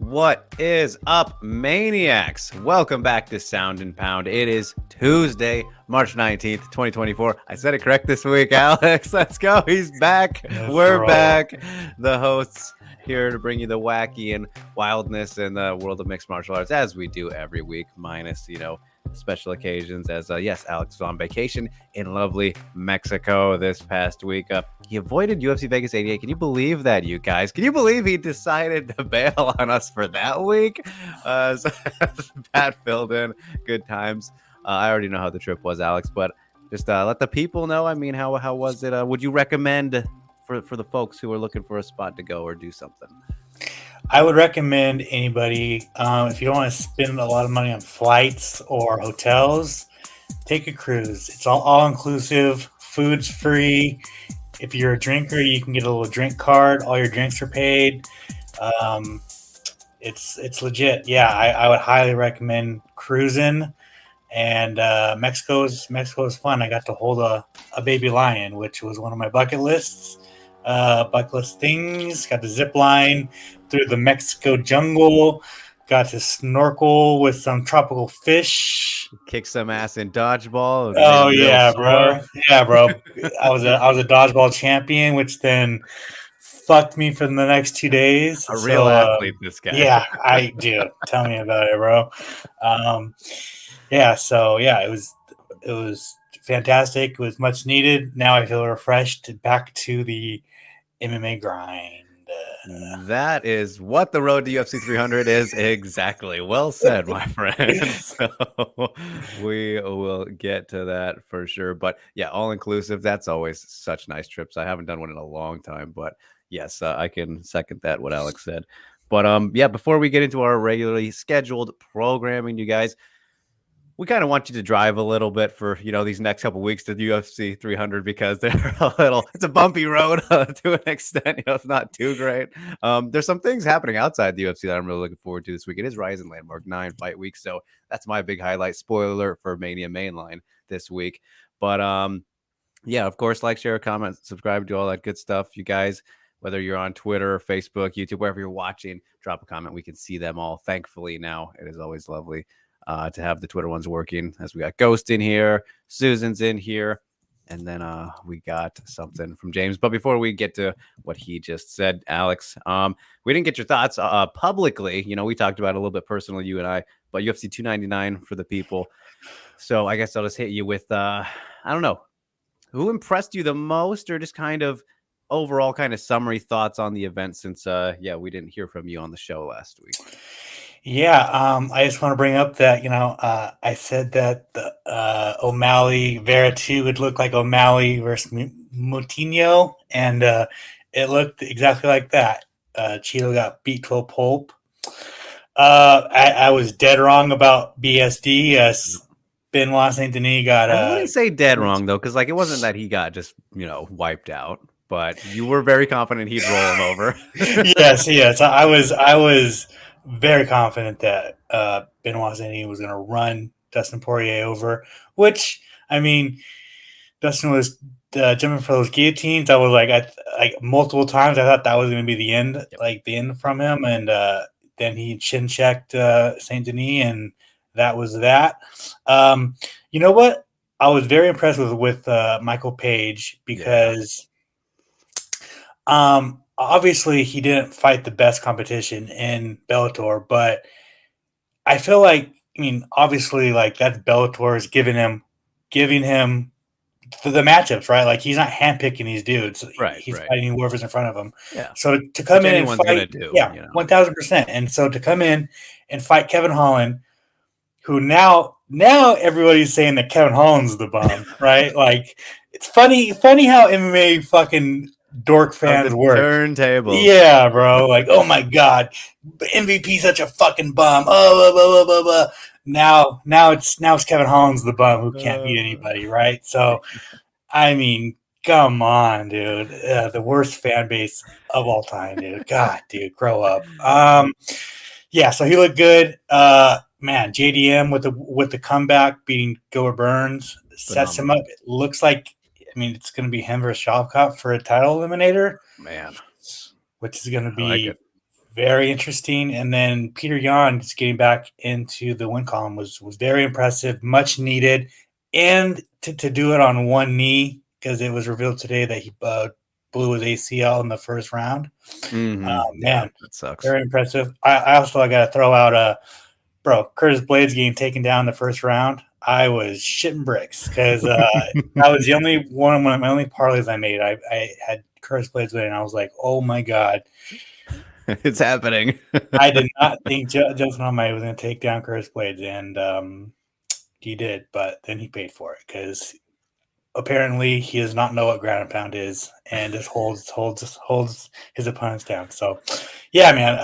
What is up, maniacs? Welcome back to Sound and Pound. It is Tuesday, March 19th, 2024. I said it correct this week, Alex. Let's go. He's back. We're back. The hosts here to bring you the wacky and wildness in the world of mixed martial arts, as we do every week, minus, special occasions. As yes, Alex was on vacation in lovely Mexico this past week. He avoided UFC Vegas 88. Can you believe that, you guys? Can you believe he decided to bail on us for that week? So Pat filled in. Good times. I already know how the trip was, Alex, but just let the people know. I mean, how was it? Would you recommend for the folks who are looking for a spot to go or do something? I would recommend anybody, if you don't want to spend a lot of money on flights or hotels, take a cruise. It's all inclusive. Food's free. If you're a drinker, you can get a little drink card. All your drinks are paid. It's legit. Yeah, I would highly recommend cruising. And Mexico is fun. I got to hold a baby lion, which was one of my bucket lists. Things. Got to zip line through the Mexico jungle. Got to snorkel with some tropical fish. Kick some ass in dodgeball. Oh yeah, bro. Yeah, bro. I was a dodgeball champion, which then fucked me for the next 2 days. A real athlete, this guy. Yeah, I do. Tell me about it, bro. It was fantastic. It was much needed. Now I feel refreshed, back to the MMA grind. That is what the road to UFC 300 is. Exactly. Well said, my friend. So we will get to that for sure. But yeah, all inclusive. That's always such nice trips. I haven't done one in a long time, but yes, I can second that, what Alex said. But yeah, before we get into our regularly scheduled programming, you guys, we kind of want you to drive a little bit for, these next couple of weeks to the UFC 300 because they're it's a bumpy road to an extent. It's not too great. There's some things happening outside the UFC that I'm really looking forward to this week. It is Rising Landmark 9 fight week. So that's my big highlight. Spoiler alert for Mania Mainline this week. But yeah, of course, like, share, comment, subscribe, do all that good stuff. You guys, whether you're on Twitter, Facebook, YouTube, wherever you're watching, drop a comment. We can see them all. Thankfully now, it is always lovely to have the Twitter ones working, as we got Ghost in here, Susan's in here, and then we got something from James. But before we get to what he just said, Alex, we didn't get your thoughts publicly. We talked about it a little bit personally, you and I, but UFC 299 for the people. So I guess I'll just hit you with, I don't know, who impressed you the most, or just kind of overall kind of summary thoughts on the event since, we didn't hear from you on the show last week. Yeah, I just want to bring up that, I said that the O'Malley Vera 2 would look like O'Malley versus Moutinho, and it looked exactly like that. Cheeto got beat to a pulp. I was dead wrong about BSD. Benoit Saint Denis got. I wouldn't say dead wrong though, because it wasn't that he got just wiped out, but you were very confident he'd roll him over. Yes. I was very confident that Benoit Saint Denis was going to run Dustin Poirier over, which, I mean, Dustin was jumping for those guillotines. I was like multiple times, I thought that was going to be the end, the end from him. And then he chin checked Saint Denis, and that was that. You know what? I was very impressed with Michael Page because obviously he didn't fight the best competition in Bellator, but I feel like, obviously, that's Bellator's giving him the matchups, right? Like, he's not handpicking these dudes. Right. He's fighting whoever's in front of him. Yeah. So to come in and fight, 1000%. And so to come in and fight Kevin Holland, who now everybody's saying that Kevin Holland's the bum, right? Like, it's funny how MMA fucking dork fans work. Turntable. Yeah, bro. Like, oh my God, MVP such a fucking bum. Oh, blah, blah, blah, blah. Now it's Kevin Holland's the bum who can't beat anybody, right? So, come on, dude. The worst fan base of all time, dude. God, dude, grow up. So he looked good. Man, JDM with the comeback, beating Gilbert Burns, sets him up. It looks like, it's going to be him versus Shavkat for a title eliminator. Man. Which is going to be very interesting. And then Peter Yan just getting back into the win column was very impressive, much needed, and to do it on one knee because it was revealed today that he blew his ACL in the first round. Yeah, Man, that sucks. very impressive. I also got to throw out bro, Curtis Blades getting taken down in the first round. I was shitting bricks because that was the only one of my only parlays I made. I had Curtis Blades winning. I was like, oh my god. It's happening. I did not think Justin Almeida was going to take down Curtis Blades, and he did, but then he paid for it because apparently he does not know what ground and pound is and just holds his opponents down. So, yeah, man,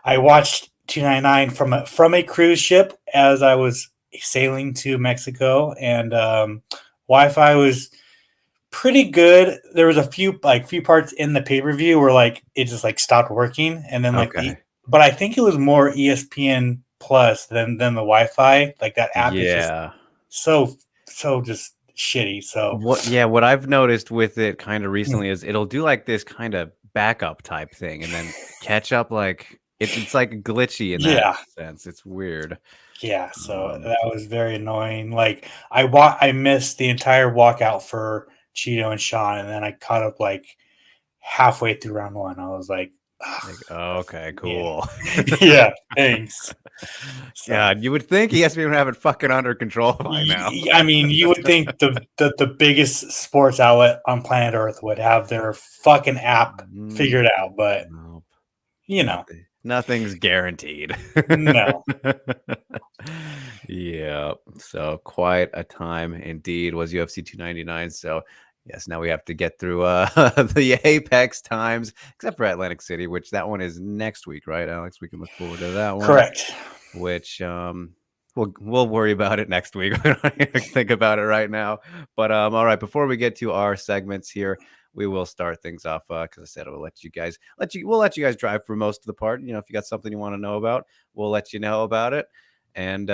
I watched 299 from a cruise ship as I was sailing to Mexico, and Wi-Fi was pretty good. There was a few parts in the pay-per-view where like it just like stopped working, and then Okay. but I think it was more ESPN Plus than the Wi-Fi. Like that app is just Yeah. so just shitty. So What I've noticed with it kind of recently is it'll do like this kind of backup type thing and then catch up like it's like glitchy in that yeah. sense. It's weird. Yeah, so Um, that was very annoying. Like I missed the entire walkout for Cheeto and Sean, and then I caught up like halfway through round one. I was like, like, oh, okay, yeah, cool. yeah, thanks. So, God, you would think ESPN would have it fucking under control by now. I mean, you would think the biggest sports outlet on planet Earth would have their fucking app figured out, but Nope. you know, Nothing's guaranteed. no. Yeah. So quite a time indeed was UFC 299. So yes, now we have to get through the Apex times, except for Atlantic City, which that one is next week, right, Alex? We can look forward to that one. Correct. Which we'll worry about it next week. We don't need to think about it right now. But all right, before we get to our segments here, we will start things off because I said we'll let you guys drive for most of the part. You know, if you got something you want to know about, we'll let you know about it. And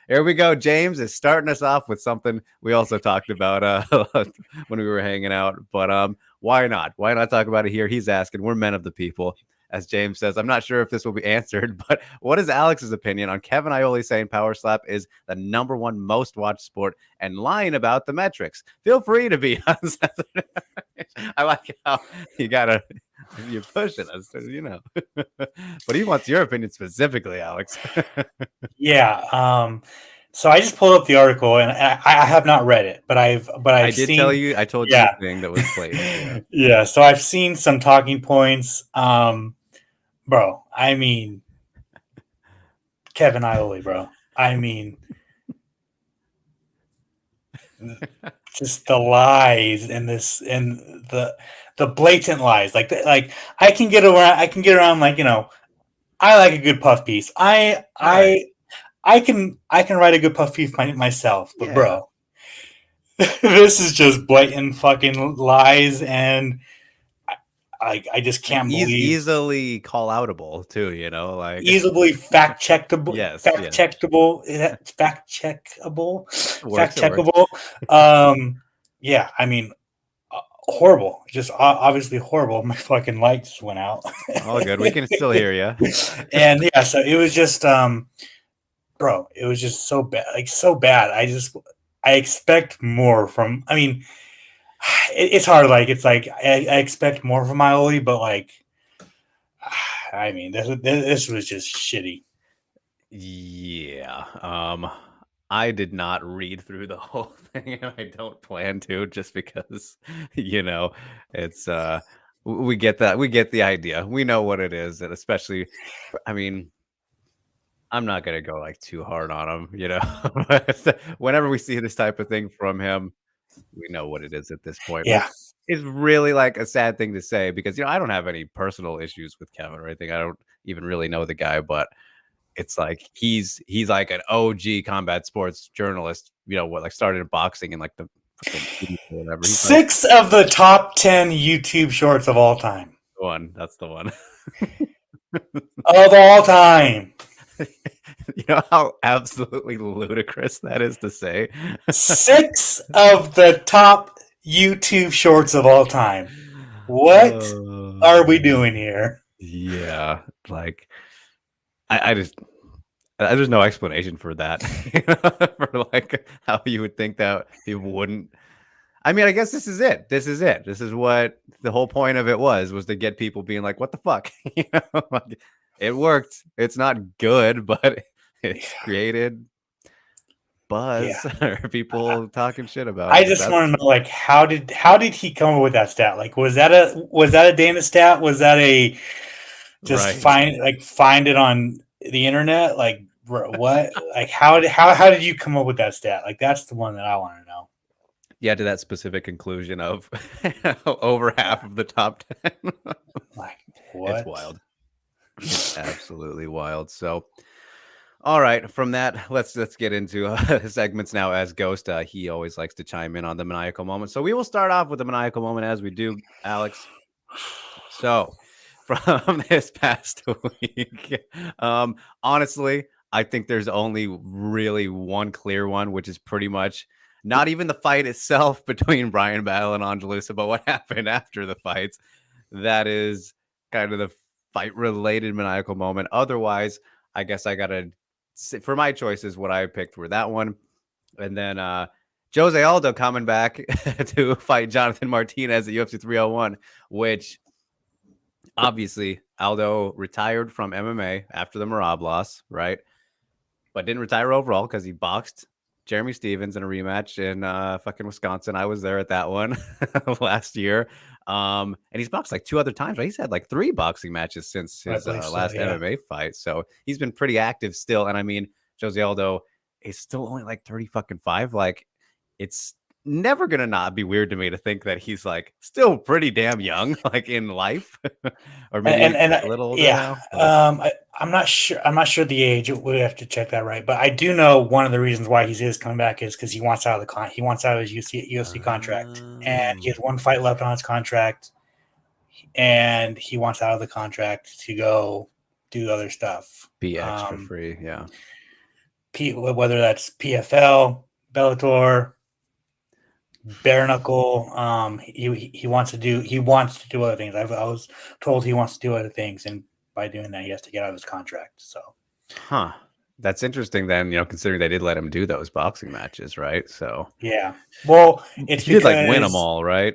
here we go. James is starting us off with something we also talked about when we were hanging out. But why not? Why not talk about it here? He's asking. We're men of the people. As James says, I'm not sure if this will be answered, but what is Alex's opinion on Kevin Ioli saying Power Slap is the #1 most watched sport and lying about the metrics? Feel free to be uncensored. I like how you're pushing us, you know. But he wants your opinion specifically, Alex. Yeah. So I just pulled up the article and I have not read it, but I've I did seen. tell you, I told you Yeah. the thing that was played. Yeah. Yeah. So I've seen some talking points. Bro, I mean, Kevin Ioli, bro. I mean, just the lies and the blatant lies. Like I can get around like, you know, I like a good puff piece. I can write a good puff piece myself, but Yeah. bro, this is just blatant fucking lies, and I just can't believe easily call outable too, you know, like easily fact checkable. yes, fact checkable. Fact works. checkable. Yeah, I mean, horrible. Just obviously horrible. My fucking light just went out. All good. We can still hear you. And yeah, so it was just bro, it was just so bad. Like so bad. I expect more from. I mean, it's hard. Like it's like I expect more from Ioli, but like, I mean, this was just shitty. Yeah. I did not read through the whole thing, and I don't plan to, just because, you know, it's we get the idea. We know what it is, and especially, I mean, I'm not gonna go like too hard on him, you know. Whenever we see this type of thing from him, we know what it is at this point, which Yeah. is really like a sad thing to say because, you know, I don't have any personal issues with Kevin or anything. I don't even really know the guy, but it's like he's like an OG combat sports journalist, you know, what like started in boxing in like the fucking whatever. He's 6 of the top 10 YouTube shorts of all time. that's the one. Of all time. You know how absolutely ludicrous that is to say. 6 of the top YouTube shorts of all time. What are we doing here? Yeah, like I just there's no explanation for that. For like how you would think that people wouldn't. I mean, I guess this is it. This is it. This is what the whole point of it was to get people being like, "What the fuck?" Like, it worked. It's not good, but it's created Yeah. buzz or Uh, people talking shit about I it. just want That's to know, like, how did he come up with that stat? Like, was that a Dana stat? Was that a just right. find it on the internet? Like, what? Like, how did you come up with that stat? Like, that's the one that I want to know. Yeah, to that specific conclusion of over half Yeah. of the top 10. Like, It's what? wild. It's absolutely wild. So, all right, from that, let's get into segments now. As Ghost, he always likes to chime in on the maniacal moment. So we will start off with the maniacal moment as we do, Alex. So, from this past week, honestly, I think there's only really one clear one, which is pretty much not even the fight itself between Brian Battle and Angelusa, but what happened after the fights. That is kind of the fight related maniacal moment. Otherwise, I guess I gotta for my choices, what I picked were that one, and then Jose Aldo coming back to fight Jonathan Martinez at UFC 301, which obviously Aldo retired from MMA after the Marab loss, right? But didn't retire overall because he boxed Jeremy Stevens in a rematch in fucking Wisconsin. I was there at that one last year. And he's boxed like 2 other times, right? He's had like 3 boxing matches since I his believe so. last Yeah. MMA fight. So he's been pretty active still. And I mean, Jose Aldo is still only like 30 fucking 5. Like, it's never gonna not be weird to me to think that he's like still pretty damn young, like in life, or maybe And a little older yeah, now. But I'm not sure. I'm not sure the age. We have to check that right. But I do know one of the reasons why he is coming back is because he wants out of he wants out of his UFC contract, and he has oh, one fight left on his contract, and he wants out of the contract to go do other stuff. be extra free, yeah. Whether that's PFL, Bellator, bare knuckle. He wants to do other things. I was told he wants to do other things, and by doing that, he has to get out of his contract. So Huh. That's interesting then, considering they did let him do those boxing matches, right? So yeah, well, it's he did like win them because all, right?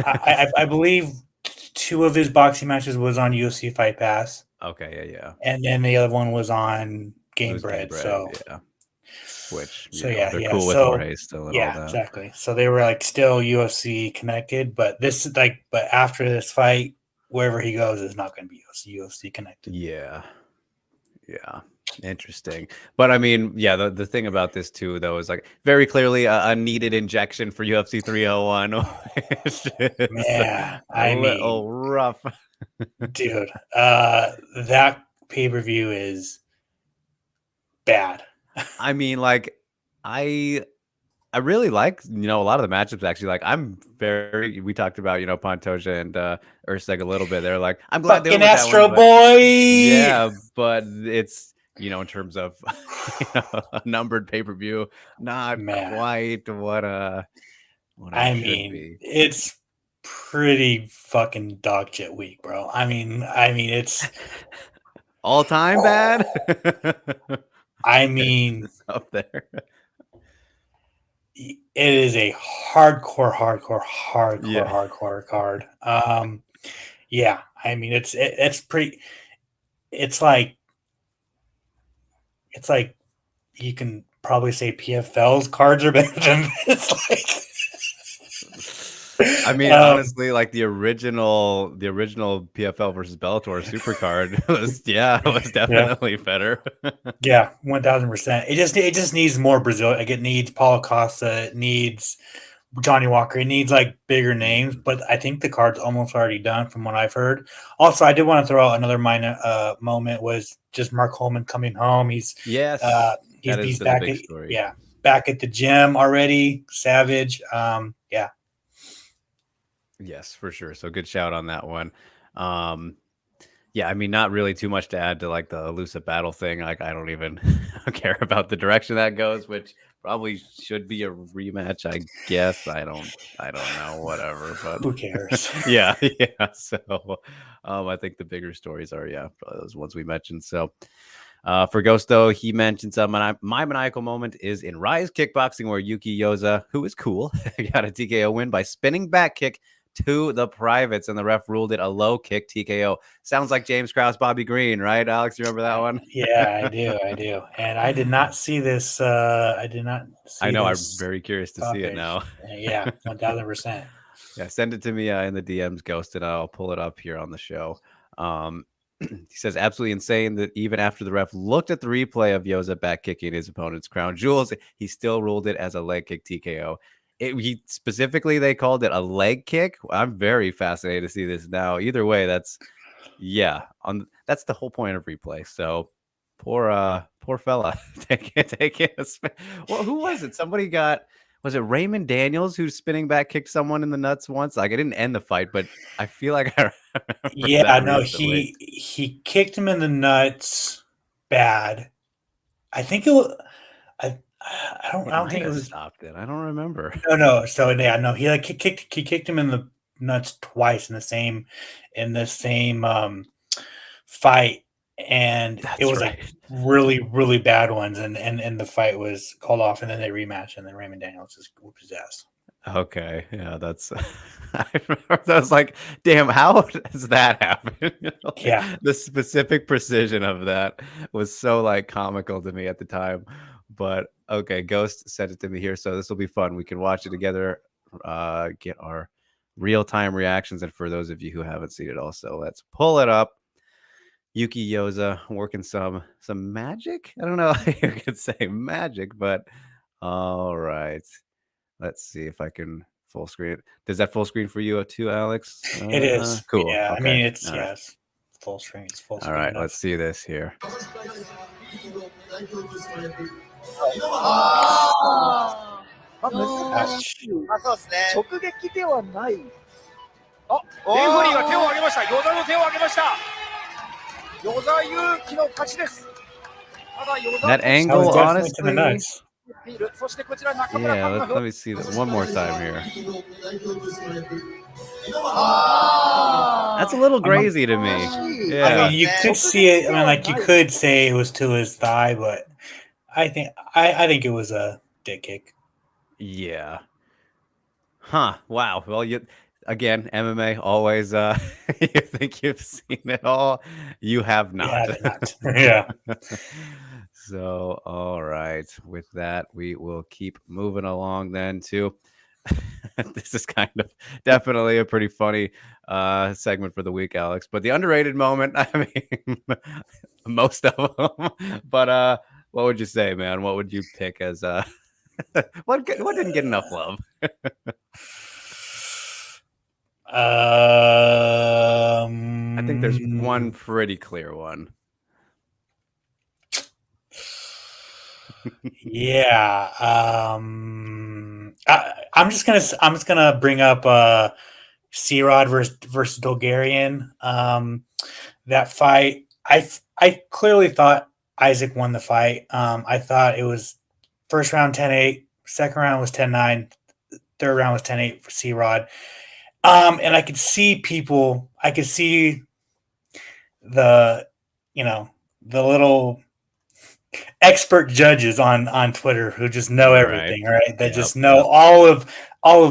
I believe 2 of his boxing matches was on UFC Fight Pass, Okay, yeah. and then the other one was on It was Game Gamebred. Bread, So yeah. Which, yeah, they're yeah. cool with So Jorge still and all yeah, that. exactly. So they were like still UFC connected, but but after this fight, wherever he goes is not going to be UFC connected. Yeah. Yeah. Interesting. But I mean, yeah, the thing about this too, though, is like very clearly a needed injection for UFC 301, which is Man, a I mean, little rough. dude, that pay-per-view is bad. I mean, like, I I really like, a lot of the matchups actually. Like, we talked about, Pantoja and Urseg a little bit. They're like, I'm glad they went Fucking with that one, Astro but Boy. yeah, but it's, in terms of a numbered pay-per-view, not Man, quite what it I should mean, be. it's pretty fucking dog shit week, bro. I mean, it's. All time bad. I mean, It's up there. it is a hardcore, Yeah. card. Yeah, I mean, it's pretty. It's like it's like you can probably say PFL's cards are better than this. I Like, mean, honestly, like the original PFL versus Bellator Supercard was yeah, definitely better. yeah, 1000%. It just needs more Brazil. Like it needs Paulo Costa. It needs Johnny Walker. It needs like bigger names. Mhm. But I think the card's almost already done from what I've heard. Also, I did want to throw out another minor moment was just Mark Holman coming home. Uh, Yes, he's that has he's been the back big at story. yeah back at the gym already. Savage. Yeah. Yes, for sure. So good shout on that one. Um, yeah, I mean, not really too much to add to like the elusive battle thing. Like, I don't even care about the direction that goes, which Probably should be a rematch, I guess. I don't know, whatever. But Who cares? yeah. So I think the bigger stories are probably those ones we mentioned. So for Ghost, though, he mentioned my maniacal moment is in Rise Kickboxing, where Yuki Yoza, who is cool, got a TKO win by spinning back kick to the privates, and the ref ruled it a low kick TKO. Sounds like James Krause, Bobby Green, right, Alex? You remember that one? Yeah, I do. And I did not see this. I did not see I know. I'm this very curious to see it stoppage. now. Yeah, 1000%. Yeah, send it to me in the DMs, Ghost, and I'll pull it up here on the show. He says, absolutely insane that even after the ref looked at the replay of Yoza back kicking his opponent's crown jewels, he still ruled it as a leg kick TKO. He specifically, they called it a leg kick. I'm very fascinated to see this now. Either way, that's the whole point of replay. So poor fella taking a spin. Well, who was it? Somebody was it Raymond Daniels who's spinning back kicked someone in the nuts once? Like, it didn't end the fight, but I feel like I remember Yeah, that no, recently. he kicked him in the nuts bad. I think it was. I It don't might think it have was. stopped it. I don't remember. No. So yeah, no, he like kicked him in the nuts twice in the same fight, and it That's was right. like really bad ones, and the fight was called off, and then they rematched, and then Raymond Daniels just whooped his ass. Okay, yeah, that's. I remember. I was like, "Damn, how does that happen?" Yeah. The specific precision of that was so like comical to me at the time. But okay, Ghost sent it to me here, so this will be fun. We can watch it together, get our real time reactions, and for those of you who haven't seen it, also let's pull it up. Yuki Yoza working some magic. I don't know how you could say magic, but all right. Let's see if I can full screen it. Does that full screen for you too, Alex? It is. Cool. Yeah. I Okay. mean, it's All right. it's full screen. It's full All screen right. enough. Let's see this here. That That was angle, definitely to the honestly. nuts. Yeah. Let me see this one more time here. That's a little crazy to me. Yeah. I mean, you could see it. I mean, like you could say it was to his thigh, but I think it was a dick kick. Yeah. Huh. Wow. Well, again, MMA always you think you've seen it all. You have not. Yeah, not. Yeah. So, all right. With that, we will keep moving along then too. This is kind of definitely a pretty funny segment for the week, Alex. But the underrated moment, I mean, most of them. But what would you say, man? What would you pick as what didn't get enough love? I think there's one pretty clear one. Yeah. I'm just gonna bring up C-Rod versus Bulgarian. That fight, I clearly thought Isaac won the fight. I thought it was first round 10-8, second round was 10-9, third round was 10-8 for C-Rod. And I could see the, the little expert judges on Twitter who just know everything, right? That just know all of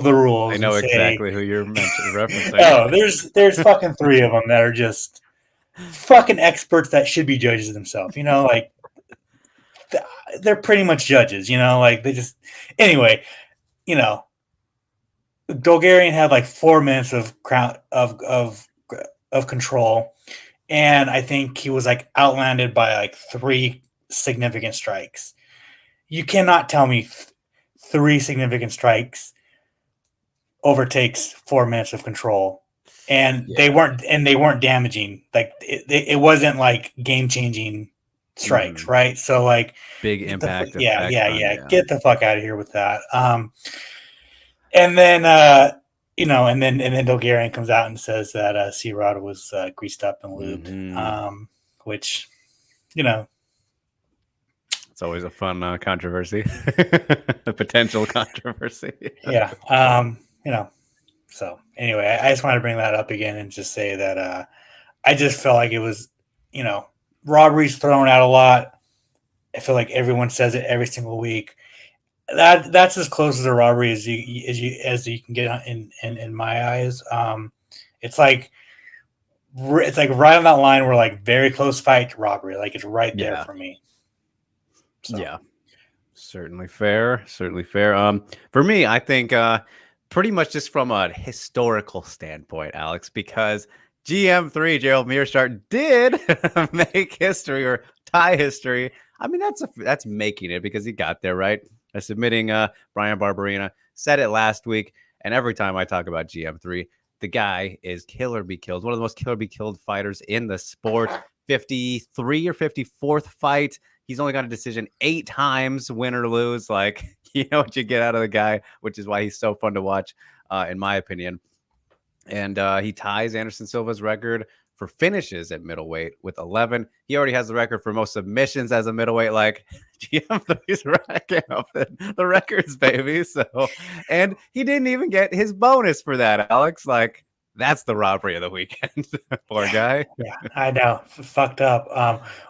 the rules. I know and say, exactly who you're referencing. Oh, there's fucking three of them that are just fucking experts that should be judges themselves. Like they're pretty much judges. Like they just anyway. Bulgarian had like 4 minutes of control, and I think he was like outlanded by like 3 significant strikes. You cannot tell me 3 significant strikes overtakes 4 minutes of control, and they weren't damaging. Like it wasn't like game changing strikes, right? So like big impact. Yeah. Get the fuck out of here with that. And then and then Bulgarian comes out and says that C-Rod was greased up and lubed, which It's always a fun controversy, a potential controversy. Yeah. So anyway, I just wanted to bring that up again and just say that I just felt like it was, robberies thrown out a lot. I feel like everyone says it every single week. That's as close as a robbery as you can get in my eyes. It's like right on that line where like very close fight to robbery. Like it's right there Yeah. for me. So. Yeah. Certainly fair. Certainly fair. For me, I think pretty much just from a historical standpoint, Alex, because GM3 Gerald Meerschaert did make history or tie history. I mean, that's making it because he got there, right? Submitting Brian Barberena. Said it last week, and every time I talk about GM3, the guy is killer be killed. One of the most killer be killed fighters in the sport. 53 or 54th fight. He's only got a decision 8 times, win or lose. Like, you know what you get out of the guy, which is why he's so fun to watch, in my opinion. And he ties Anderson Silva's record for finishes at middleweight with 11. He already has the record for most submissions as a middleweight. Like, GM3's racking up the records, baby. So, and he didn't even get his bonus for that, Alex. Like, that's the robbery of the weekend. Poor guy. Yeah, I know. Fucked up.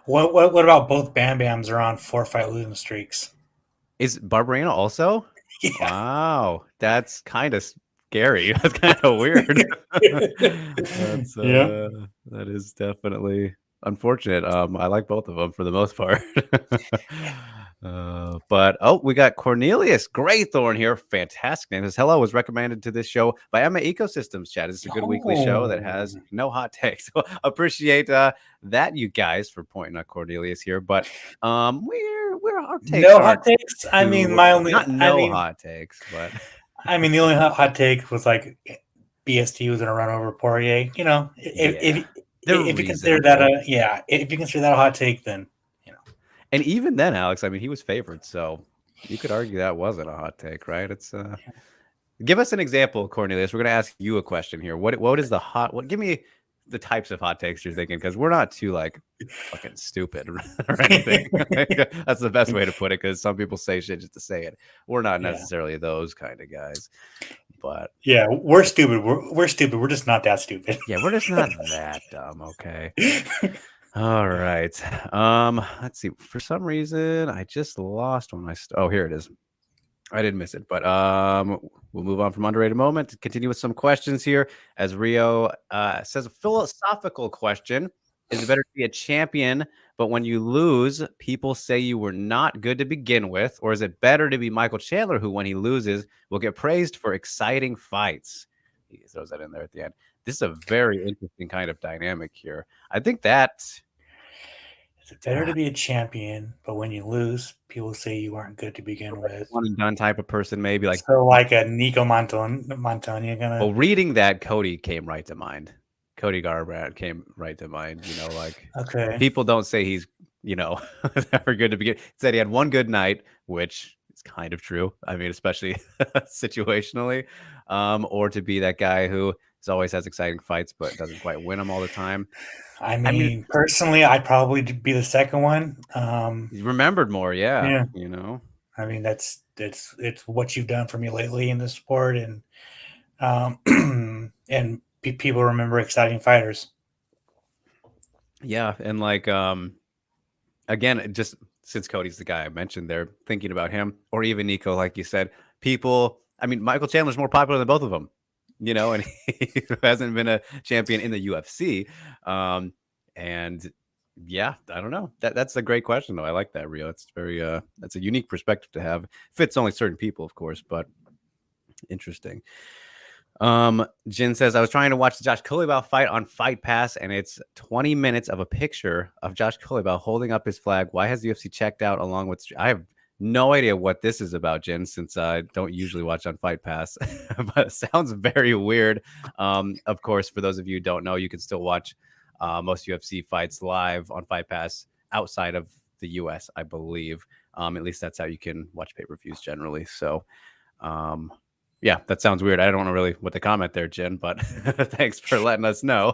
What about both Bam Bams are on 4-fight losing streaks? Is Barberena also? Yeah. Wow, that's kind of scary. That's kind of weird. That's Yeah. that is definitely unfortunate. I like both of them for the most part. But we got Cornelius Graythorn here. Fantastic name. Says hello. Was recommended to this show by Emma Ecosystems Chat. It's a good weekly show that has no hot takes. So appreciate that, you guys, for pointing out Cornelius here. But we're our takes. No hot takes. I mean, hot takes, but I mean, the only hot take was like BST was going to run over Poirier. If you consider that if you consider that a hot take, then. And even then, Alex, I mean, he was favored, so you could argue that wasn't a hot take, right? It's give us an example, Cornelius. We're going to ask you a question here. What is the give me the types of hot takes you're thinking, because we're not too like fucking stupid or anything. That's the best way to put it, because some people say shit just to say it. We're not necessarily those kind of guys. But yeah, we're stupid. We're stupid. We're just not that stupid. Yeah, we're just not that dumb. Okay. All right. Let's see. For some reason, I just lost when oh, here it is. I didn't miss it, but we'll move on from underrated moment to continue with some questions here. As Rio says, a philosophical question: is it better to be a champion, but when you lose, people say you were not good to begin with, or is it better to be Michael Chandler, who, when he loses, will get praised for exciting fights? He throws that in there at the end. This is a very interesting kind of dynamic here. I think that it's better to be a champion, but when you lose, people say you weren't good to begin with. One and done type of person, maybe like a Nico Montagna gonna. Well, reading that, Cody came right to mind. Cody Garbrandt came right to mind. Okay. People don't say he's ever good to begin. He said he had one good night, which is kind of true. I mean, especially situationally, or to be that guy who always has exciting fights but doesn't quite win them all the time. I mean, personally, I'd probably be the second one. He's remembered more, yeah. I mean, it's what you've done for me lately in the sport, and and people remember exciting fighters. Yeah, and again, just since Cody's the guy I mentioned there, thinking about him, or even Nico, like you said, Michael Chandler's more popular than both of them. And he hasn't been a champion in the UFC. And yeah, I don't know. That's a great question, though. I like that, Rio. It's very that's a unique perspective to have. Fits only certain people, of course, but interesting. Jin says, I was trying to watch the Josh Culibao fight on Fight Pass, and it's 20 minutes of a picture of Josh Culibao holding up his flag. Why has the UFC checked out along with... I have no idea what this is about, Jen, since I don't usually watch on Fight Pass, but it sounds very weird. Of course, for those of you who don't know, you can still watch most UFC fights live on Fight Pass outside of the US, I believe. At least that's how you can watch pay-per-views generally. So, yeah, that sounds weird. I don't know really what to comment there, Jen, but thanks for letting us know.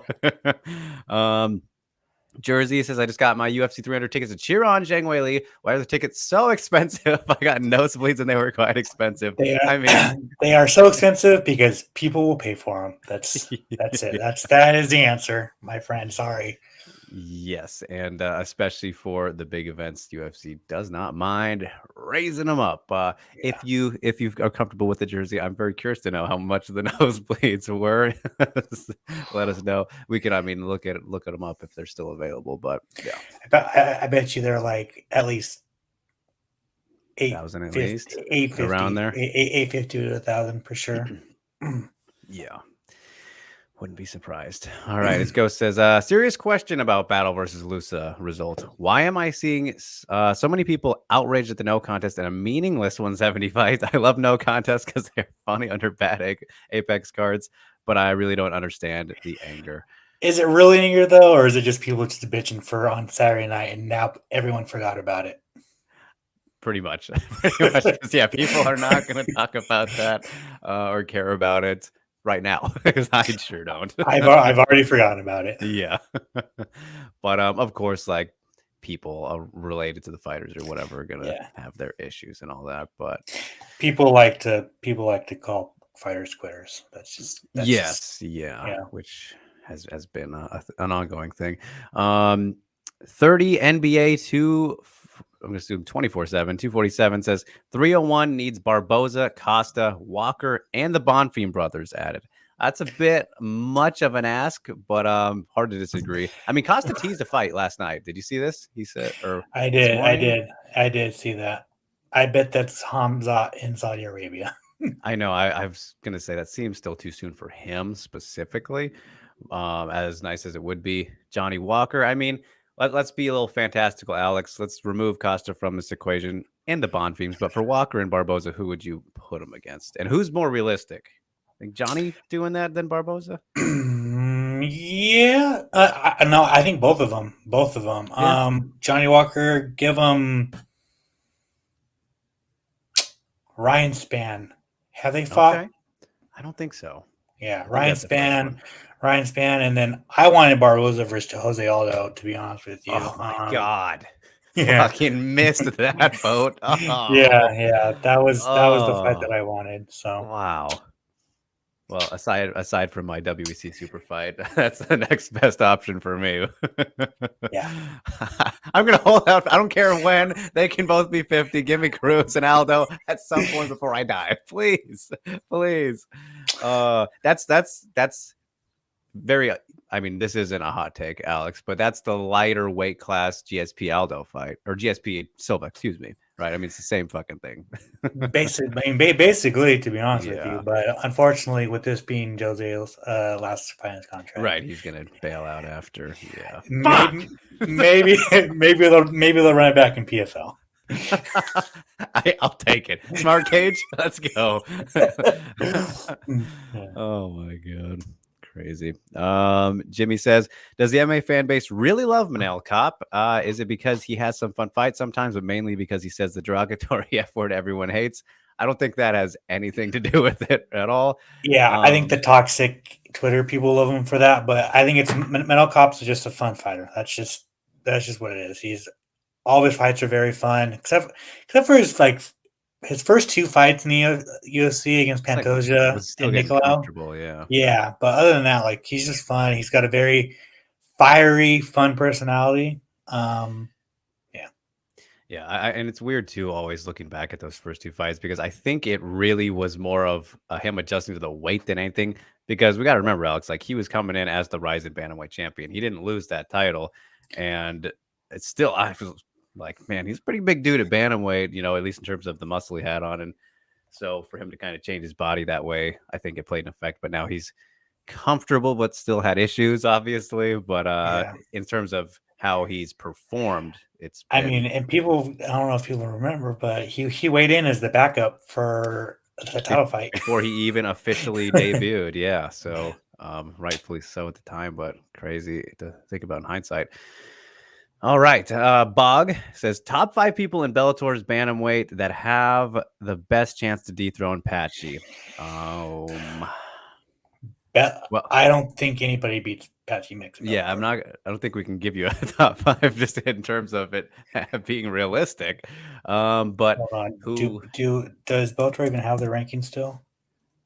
Jersey says, I just got my UFC 300 tickets to cheer on Zhang Weili. Why are the tickets so expensive? I got nosebleeds and they were quite expensive. They I mean, they are so expensive because people will pay for them. That's it. That is the answer, my friend. Sorry. yes, and especially for the big events, UFC does not mind raising them up. Yeah. If you are comfortable with the jersey, I'm very curious to know how much the nosebleeds were. Let us know. We can, I mean, look at them up if they're still available. But yeah, I bet you they're like at least 1,000 at least, 850, around there. 850 to 1,000 for sure. Yeah. Wouldn't be surprised. All right. His Ghost says, serious question about Battle versus Lusa result. Why am I seeing so many people outraged at the no contest and a meaningless 170 fight? I love no contest because they're funny under bad Apex cards, but I really don't understand the anger. Is it really anger though, or is it just people just bitching for on Saturday night and now everyone forgot about it? Pretty much. Pretty much. Because, yeah, people are not going to talk about that or care about it right now because I sure don't. I've already forgotten about it. Yeah. But of course, like people related to the fighters or whatever are gonna have their issues and all that. But people like to call fighters quitters. yes, yeah, which has been an ongoing thing. 30 NBA 2. I'm going to assume 24/7. 247 says 301 needs Barboza, Costa, Walker, and the Bonfim brothers added. That's a bit much of an ask, but hard to disagree. I mean, Costa teased a fight last night. Did you see this? He said, or I did see that. I bet that's Hamza in Saudi Arabia. I know. I was gonna say that seems still too soon for him specifically. As nice as it would be, Johnny Walker. I mean, let's be a little fantastical, Alex. Let's remove Costa from this equation and the Bonfims. But for Walker and Barboza, who would you put him against? And who's more realistic? Think Johnny doing that than Barboza? Yeah, no, I think both of them. Both of them. Yeah. Johnny Walker, give him Ryan Span. Have they fought? Okay. I don't think so. Yeah, Ryan Span, and then I wanted Barboza versus Jose Aldo. To be honest with you. Oh my God. Yeah. Fucking missed that vote. Oh. Yeah, that was the fight that I wanted. So wow. Well, aside from my WEC super fight, that's the next best option for me. Yeah. I'm gonna hold out. I don't care when. They can both be 50. Give me Cruz and Aldo at some point before I die. Please. Please. That's very, I mean, this isn't a hot take, Alex, but that's the lighter weight class GSP Aldo fight, or GSP Silva, excuse me. Right? I mean, it's the same fucking thing. Basically, to be honest with you, but unfortunately, with this being Jose's last fight in his contract, right? He's gonna bail out after. Yeah, maybe they'll run it back in PFL. I'll take it. Smart Cage, let's go. Oh my God. Crazy. Jimmy says, does the MMA fan base really love Manel Cop? Is it because he has some fun fights sometimes, but mainly because he says the derogatory F word everyone hates? I don't think that has anything to do with it at all. Yeah, I think the toxic Twitter people love him for that, but I think it's Manel Cop's just a fun fighter. That's just what it is. All his fights are very fun, except for his first two fights in the UFC against Pantoja and Nichols. Yeah, but other than that, like, he's just fun. He's got a very fiery, fun personality. Yeah, and it's weird too, always looking back at those first two fights, because I think it really was more of him adjusting to the weight than anything. Because we got to remember, Alex, like, he was coming in as the rising bantamweight champion. He didn't lose that title, and it's still, I feel like, man, he's a pretty big dude at bantamweight, at least in terms of the muscle he had on. And so for him to kind of change his body that way, I think it played an effect. But now he's comfortable, but still had issues, obviously. But in terms of how he's performed, I mean, and people, I don't know if people remember, but he weighed in as the backup for the title fight before he even officially debuted. Yeah, so rightfully so at the time, but crazy to think about in hindsight. All right. Bog says top 5 people in Bellator's bantamweight that have the best chance to dethrone Patchy. Well, I don't think anybody beats Patchy Mix in yeah, Bellator. I don't think we can give you a top 5 just in terms of it being realistic. But Hold on. who Does Bellator even have the ranking still?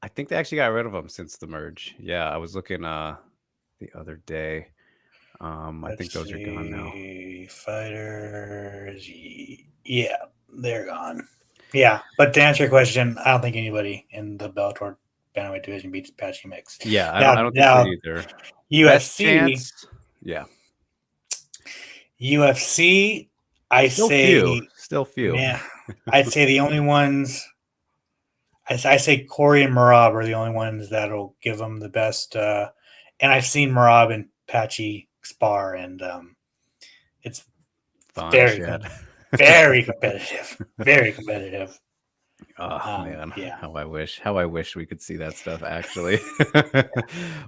I think they actually got rid of them since the merge. Yeah, I was looking the other day. I think Let's those are gone now. see. Fighters. Yeah, they're gone. Yeah, but to answer your question, I don't think anybody in the Bellator bantamweight division beats Patchy Mix. Yeah, Now, I don't think so now either. Best UFC, chance? Yeah. UFC. I Still few. say, Still few. man, I'd say the only ones. I say Corey and Marab are the only ones that'll give them the best. And I've seen Marab and Patchy spar, and it's Fun very, shit. very competitive. Very competitive. Oh man, Yeah. how I wish we could see that stuff actually.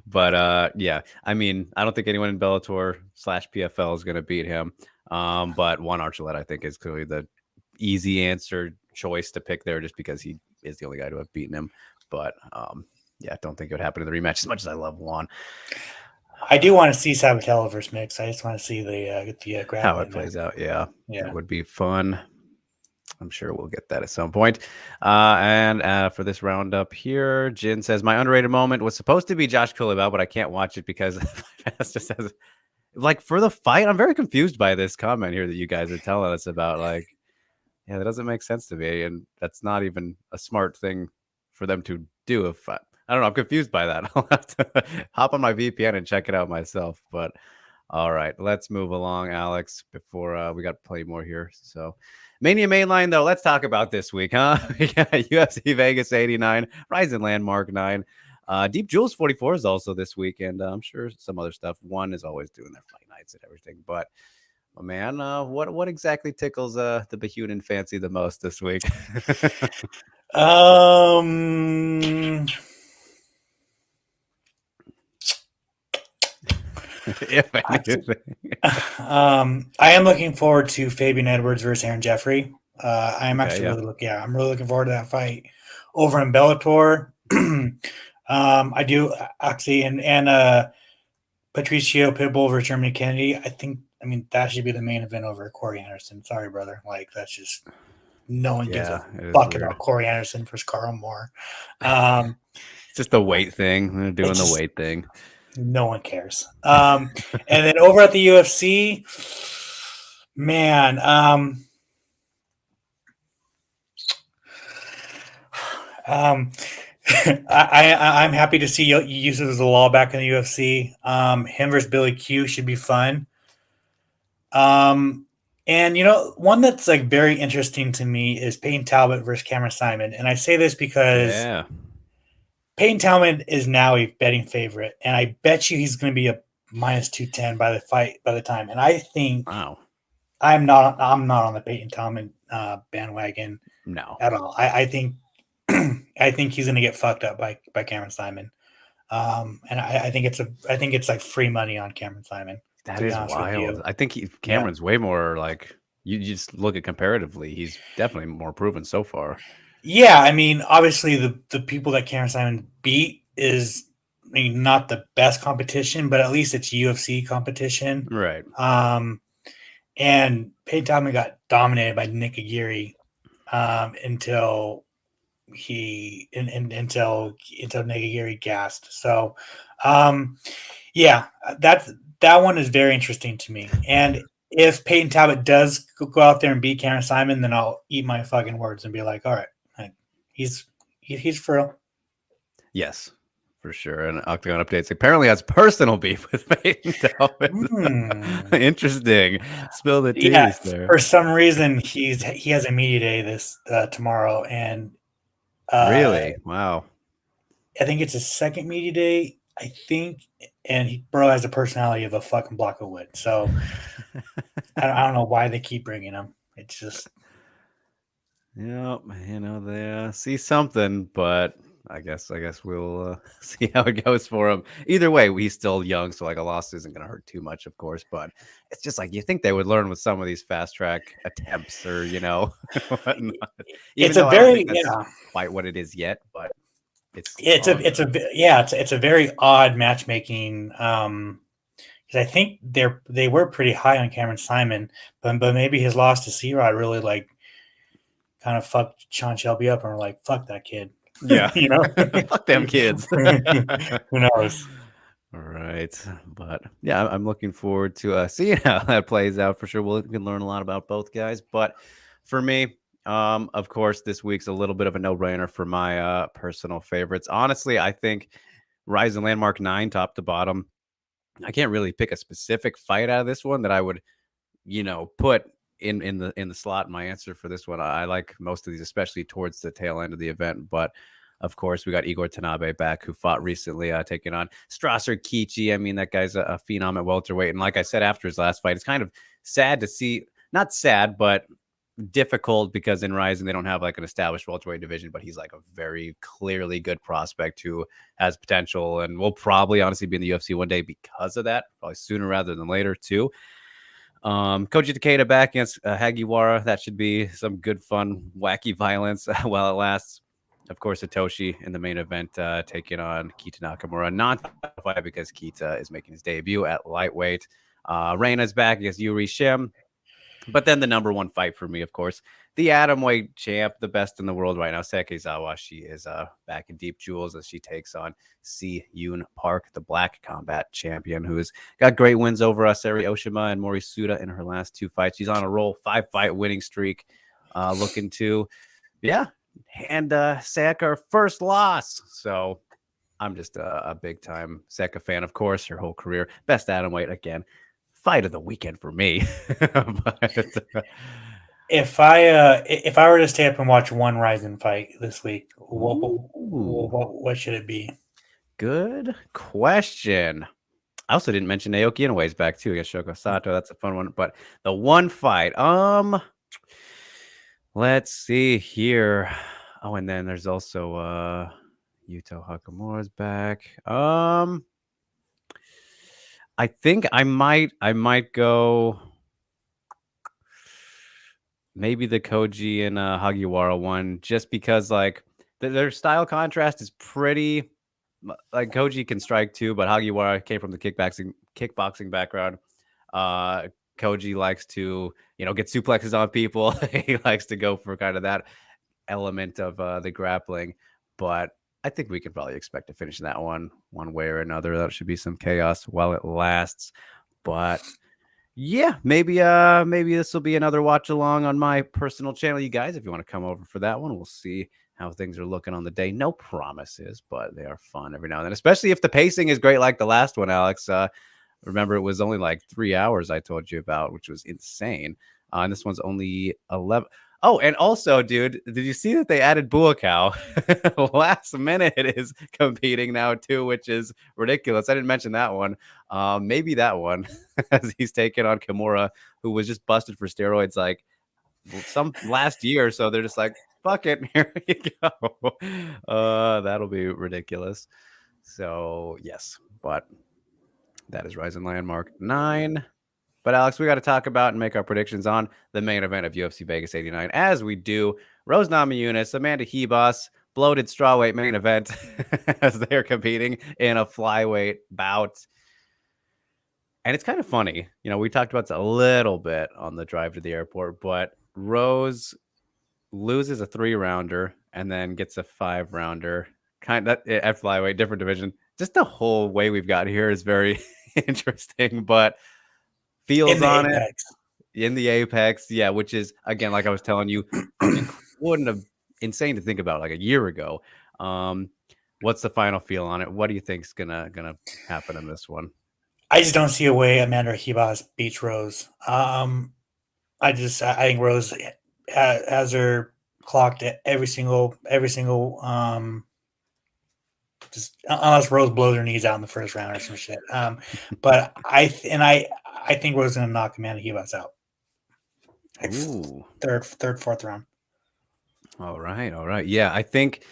But yeah, I mean, I don't think anyone in Bellator / PFL is gonna beat him. But Juan Archuleta, I think, is clearly the easy answer choice to pick there just because he is the only guy to have beaten him. But yeah, I don't think it would happen in the rematch as much as I love Juan. I do want to see Sabatella versus Mix. I just want to see the How grappling it plays out, yeah. Yeah. That would be fun. I'm sure we'll get that at some point. And for this roundup here, Jin says, my underrated moment was supposed to be Josh Kulibau, but I can't watch it because it just says, like, for the fight. I'm very confused by this comment here that you guys are telling us about. Like, yeah, that doesn't make sense to me. And that's not even a smart thing for them to do. If I don't know, I'm confused by that. I'll have to hop on my VPN and check it out myself. But all right, let's move along, Alex, before we got plenty more here. So Mania mainline, though, let's talk about this week, huh? We got UFC Vegas 89, Rising Landmark 9. Deep Jewels 44 is also this week, and I'm sure some other stuff. One is always doing their fight nights and everything. But, man, what exactly tickles the Behunin fancy the most this week? If anything. I am looking forward to Fabian Edwards versus Aaron Jeffrey. I'm Okay, actually yeah. I'm really looking forward to that fight over in Bellator. I do actually, and Patricio Pitbull versus Germany Kennedy. I mean, that should be the main event over Corey Anderson. Sorry, brother. Like, that's just no one gives a it is fuck weird. about Corey Anderson versus Carl Moore. It's just the weight thing. They're doing the weight thing. No one cares. And then over at the UFC, man, I'm happy to see uses of the law back in the UFC. Him versus Billy Q should be fun. And one that's like very interesting to me is Peyton Talbot versus Cameron Simon. And I say this because Peyton Talbot is now a betting favorite, and I bet you he's going to be a -210 by the time. And I think I'm not on the Peyton Talbot bandwagon at all. I think I think he's going to get fucked up by Cameron Simon. And I think it's like free money on Cameron Simon. That is wild. I think Cameron's way more like, you just look at comparatively, he's definitely more proven so far. Yeah, I mean, obviously the people that Cameron Simon beat is, I mean, not the best competition, but at least it's UFC competition. Right. And Peyton Talbot got dominated by Nick Aguirre until until Nick Aguirre gassed. So yeah, that one is very interesting to me. And if Peyton Talbot does go out there and beat Cameron Simon, then I'll eat my fucking words and be like, all right, he's for real. Yes, for sure. And Octagon Updates apparently has personal beef with Peyton Talbot. Interesting. Spill the teas there. For some reason, he has a media day this tomorrow, and really, wow. I think it's his second media day. I think, and bro has the personality of a fucking block of wood. So I don't know why they keep bringing him. It's just, they see something, but I guess we'll see how it goes for him. Either way, he's still young, so like a loss isn't going to hurt too much, of course. But it's just like, you think they would learn with some of these fast track attempts, or whatnot. Even it's though a I don't very think that's quite what it is yet, but It's a very odd matchmaking. Because I think they were pretty high on Cameron Simon, but maybe his loss to C-Rod really like kind of fucked Sean Shelby up, and we're like, fuck that kid. Yeah. You know, Fuck them kids. who knows? All right. But yeah, I'm looking forward to seeing how that plays out for sure. We can learn a lot about both guys. But for me, of course, this week's a little bit of a no-brainer for my personal favorites. Honestly, I think Rise and Landmark 9, top to bottom. I can't really pick a specific fight out of this one that I would, put in the slot in my answer for this one. I like most of these, especially towards the tail end of the event. But of course, we got Igor Tanabe back, who fought recently, taking on Strasser Kichi. I mean, that guy's a phenom at welterweight. And like I said, after his last fight, it's kind of sad to see, not sad, but difficult, because in Rising they don't have like an established welterweight division, but he's like a very clearly good prospect who has potential and will probably honestly be in the UFC one day because of that, probably sooner rather than later too. Koji Takeda back against Hagiwara. That should be some good fun, wacky violence while it lasts. Of course, Satoshi in the main event taking on Kita Nakamura. Non-fight because Kita is making his debut at lightweight. Reina's back against Yuri Shim. But then the number one fight for me, of course, the atomweight champ, the best in the world right now, Sekizawa. She is back in deep jewels as she takes on Si Yoon Park, the black combat champion, who has got great wins over Sari Oshima and Mori Suda in her last two fights. She's on a roll, 5-fight winning streak, looking to, and Seka her first loss. So I'm just a big time Seka fan, of course, her whole career. Best atomweight again. Fight of the weekend for me. But, if I were to stay up and watch one Ryzen fight this week, what should it be? Good question. I also didn't mention Naoki Inoue's back too against Shoko Sato. That's a fun one. But the one fight, let's see here. Oh, and then there's also Yuto Hakamura's back. I think I might go maybe the Koji and Hagiwara one, just because like their style contrast is pretty. Like Koji can strike too, but Hagiwara came from the kickboxing background. Koji likes to get suplexes on people. He likes to go for kind of that element of the grappling, but I think we could probably expect to finish that one way or another. That should be some chaos while it lasts. But yeah, maybe this will be another watch along on my personal channel, you guys. If you want to come over for that one, we'll see how things are looking on the day. No promises, but they are fun every now and then, especially if the pacing is great like the last one, Alex. Remember, it was only like 3 hours I told you about, which was insane. And this one's only 11. Oh, and also, dude, did you see that they added Buakaw? Last minute is competing now too, which is ridiculous. I didn't mention that one. Maybe that one, as he's taking on Kimura, who was just busted for steroids like some last year. So they're just like, fuck it, here you go. That'll be ridiculous. So yes, but that is Rise and Landmark 9. But Alex, we got to talk about and make our predictions on the main event of UFC Vegas 89. As we do, Rose Namajunas, Amanda Heas, bloated strawweight main event as they're competing in a flyweight bout. And it's kind of funny. We talked about this a little bit on the drive to the airport, but Rose loses a 3-rounder and then gets a 5-rounder. Kind of at flyweight, different division. Just the whole way we've got here is very interesting, but feels on Apex. It in the Apex, yeah, which is, again, like I was telling you, wouldn't have insane to think about like a year ago. What's the final feel on it? What do you think's gonna happen in this one? I just don't see a way Amanda Heas beats Rose. I think Rose has her clocked at every single just unless Rose blows her knees out in the first round or some shit. But I think Rose is gonna knock Amanda Heas out. Like third, fourth round. All right. Yeah, I think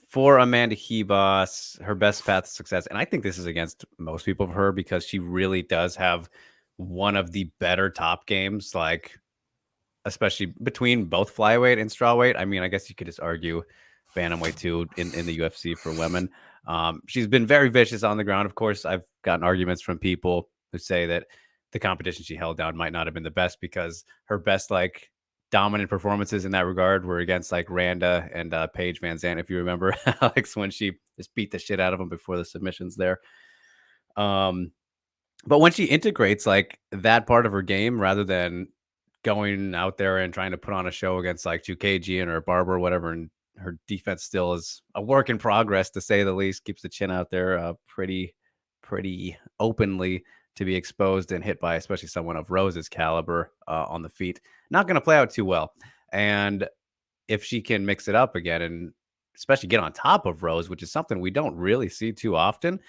for Amanda Heas, her best path to success, and I think this is against most people of her, because she really does have one of the better top games, like especially between both flyweight and strawweight. I mean, I guess you could just argue bantamweight too in the UFC for women. She's been very vicious on the ground. Of course, I've gotten arguments from people who say that the competition she held down might not have been the best because her best like dominant performances in that regard were against like Randa and Paige Van Zandt, if you remember, Alex, when she just beat the shit out of them before the submissions there. But when she integrates like that part of her game rather than going out there and trying to put on a show against like 2KG or Barber or whatever, and her defense still is a work in progress to say the least, keeps the chin out there pretty openly to be exposed and hit by especially someone of Rose's caliber on the feet. Not going to play out too well. And if she can mix it up again and especially get on top of Rose, which is something we don't really see too often.